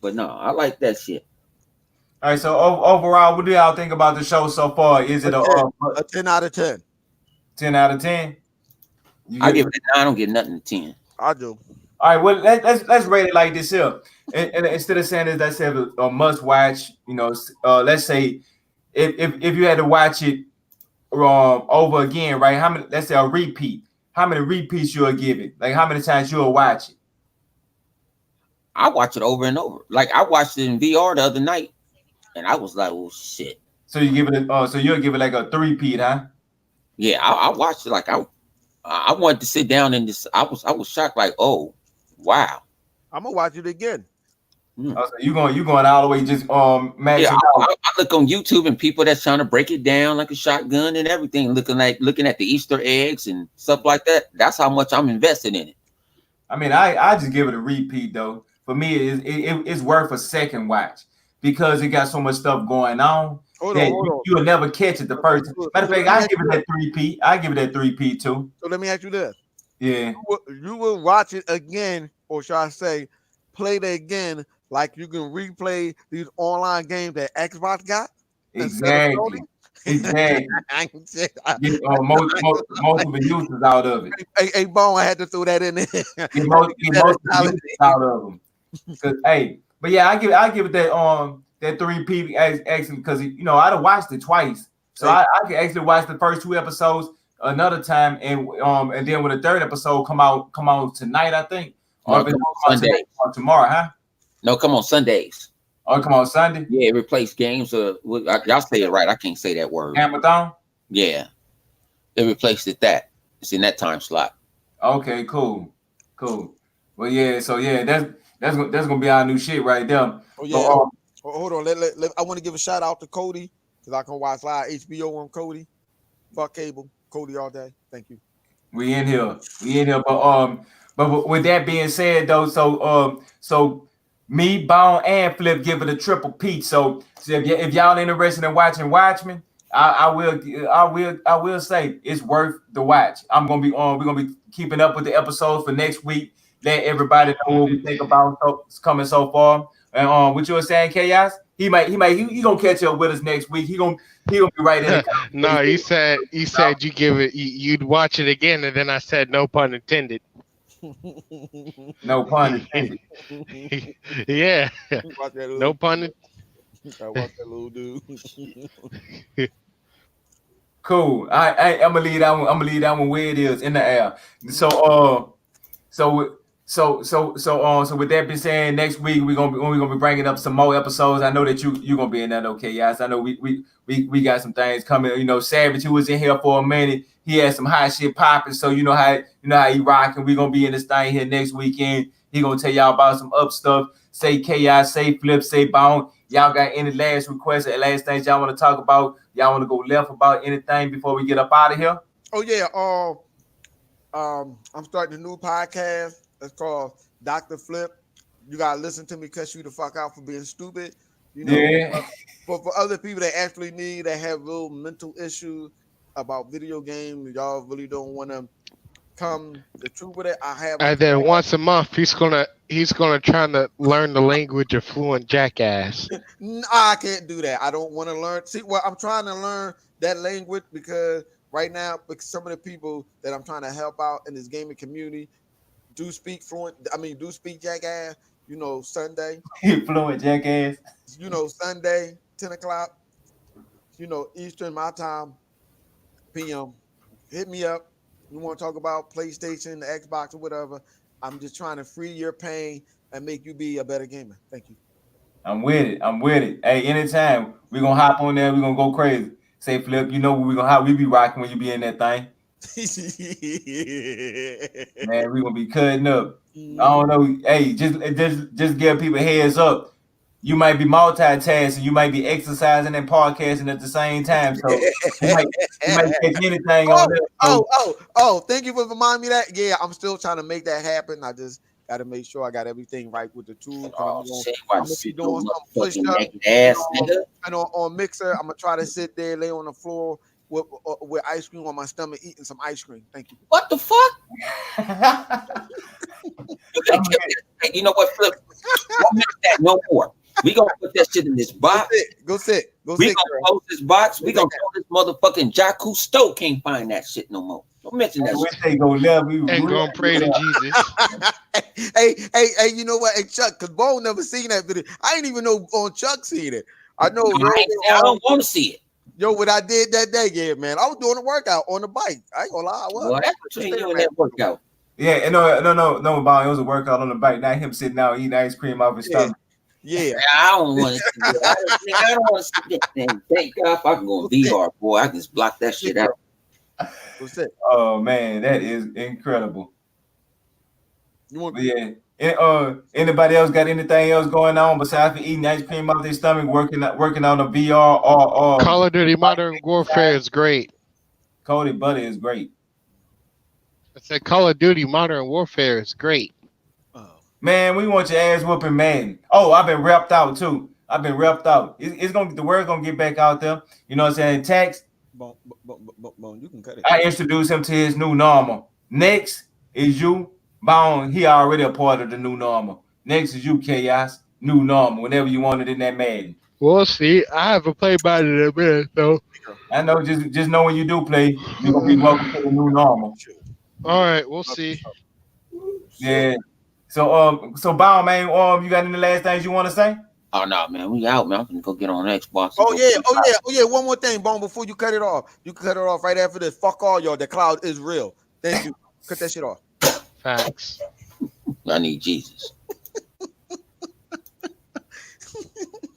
But no, I like that shit.
All right, so overall, what do y'all think about the show so far? Is it
A 10 out of 10.
10 out of 10?
I give it a 9. I don't get nothing to 10.
I do.
All right, well, let's rate it like this here. And instead of saying this, let's say a must watch. You know, let's say if you had to watch it over again, right? How many? Let's say a repeat. How many repeats you'll give it? Like how many times you'll watch it?
I watch it over and over. Like I watched it in VR the other night, and I was like, "Oh shit!"
So you give it so you'll give it like a 3-peat, huh?
Yeah, I watched it. Like I wanted to sit down and just. I was shocked. Like, oh, wow.
I'm gonna watch it again.
Oh, so you going all the way just maxing
Yeah,
out.
I look on YouTube and people that's trying to break it down like a shotgun and everything, looking at the Easter eggs and stuff like that. That's how much I'm invested in it.
I mean, I just give it a repeat though. For me, it's worth a second watch because it got so much stuff going on that you will never catch it the first time. Matter of fact, I give it that 3-peat. I give it that 3-peat too.
So let me ask you this.
Yeah.
You will watch it again, or should I say, play it again, like you can replay these online games that Xbox got?
Exactly. Exactly. Get most of the uses out of it.
Hey, Bone, I had to throw that in there.
Get most of the uses out of them. Hey, but yeah, I give it that 3-peat actually because you know I'd have watched it twice, so I can actually watch the first 2 episodes another time, and then when the 3rd episode come out tonight, I think, or if it's
Sunday
or tomorrow, huh?
No, come on Sundays.
Oh, come on Sunday.
Yeah, it replaced games. Y'all say it right. I can't say that word.
Amazon.
Yeah, it replaced it. It's in that time slot.
Okay, cool. Well, yeah. So yeah, that's gonna be our new shit right there.
Oh yeah.
So,
hold on. I want to give a shout out to Cody because I can watch live HBO on Cody. Fuck cable, Cody all day. Thank you.
We in here. But with that being said, though, so me, Bone, and Flip give it a triple peach. So if y'all interested in watching Watchmen, I will say it's worth the watch. We're gonna be keeping up with the episodes for next week. Let everybody know what we think about it's coming so far. And what you were saying, Chaos? He gonna catch up with us next week. He gonna be right in.
No, you said you give it you'd watch it again, and then I said no pun intended.
No pun intended.
Yeah. No pun intended.
I watch that little dude.
Cool. I'm gonna leave that one. I'm gonna leave that one where it is in the air. So with that being said, next week we're gonna be bringing up some more episodes. I know that you're gonna be in that. Okay, guys. I know we got some things coming. You know, Savage, who was in here for a minute, he had some hot shit popping. So you know how he rocking. We're gonna be in this thing here next weekend. He gonna tell y'all about some up stuff. Say Chaos, say Flip, say Bone. Y'all got any last requests or last things y'all want to talk about? Y'all want to go left about anything before we get up out of here?
Oh yeah. I'm starting a new podcast. It's called Dr. Flip. You gotta listen to me cuss you the fuck out for being stupid. You know,
yeah.
But for other people that actually that have real mental issues about video games, y'all really don't want to come the truth with it.
And then once a month he's gonna try to learn the language of fluent jackass.
No, I can't do that. I don't want to learn. See, well, I'm trying to learn that language because right now, because some of the people that I'm trying to help out in this gaming community do speak jackass. You know, Sunday.
Fluent jackass.
You know, Sunday, 10 o'clock. You know, Eastern my time, PM. Hit me up. You want to talk about PlayStation, the Xbox, or whatever. I'm just trying to free your pain and make you be a better gamer. Thank you.
I'm with it. I'm with it. Hey, anytime we gonna hop on there, we gonna go crazy. Say Flip, you know what we gonna how we be rocking when you be in that thing. Man, we gonna be cutting up. I don't know. Hey, just give people heads up. You might be multitasking, you might be exercising and podcasting at the same time. So you might catch anything on
Oh,
there.
oh,
So
oh! Thank you for reminding me that. Yeah, I'm still trying to make that happen. I just got to make sure I got everything right with the tools.
Oh shit, why
I'm gonna be
sit
doing
your
some push
motherfucking
ups
naked ass
and,
nigga?
on Mixer. I'm gonna try to sit there, lay on the floor with ice cream on my stomach, eating some ice cream. Thank you.
What the fuck?
I'm
You could have kept it. Hey, you know what, Flip? Don't mix that no more. We gonna put that shit in this box.
Go sit,
We
girl.
gonna close this box. We gonna throw this motherfucking Jaku Stowe can't find that shit no more. Don't mention that
we
shit.
say go left. We
And
real
gonna pray to
left.
Jesus.
Hey, you know what? Hey, Chuck, because Bo never seen that video. I ain't even know on Chuck seen it. I know.
I don't want to see it.
Yo, what I did that day, yeah, man. I was doing a workout on the bike. I ain't gonna lie. I was.
Well, that's between you and that workout.
Yeah, and no, Bob. It was a workout on the bike. Not him sitting out eating ice cream off his stomach.
Yeah.
I don't want to see it. I don't want to see that thing. Thank God if I can go in VR, boy. I can just block that shit out.
What's that?
Oh man, that is incredible.
You want?
But yeah. And, anybody else got anything else going on besides for eating ice cream off their stomach, working on the VR or
Call of Duty Modern Warfare is great.
Cody Butter is great.
I said Call of Duty Modern Warfare is great.
Man, we want your ass whooping Madden. Oh, I've been repped out too. I've been repped out. It's gonna the word's gonna get back out there. You know what I'm saying? Tax.
Bone, you can cut it.
I introduced him to his new normal. Next is you, Bone. He already a part of the new normal. Next is you, Chaos. New normal. Whenever you want it in that Madden.
We'll see. I haven't played by it in a minute, though.
I know. Just know when you do play, you're gonna be welcome to the new normal.
All right, we'll see.
Yeah. So Bone, man. You got any last things you want to say?
Oh no, man, we out, man. I'm gonna go get on Xbox.
Oh yeah. One more thing, Bone. Before you cut it off, you can cut it off right after this. Fuck all y'all. The cloud is real. Thank you. Cut that shit off.
Facts.
I need Jesus.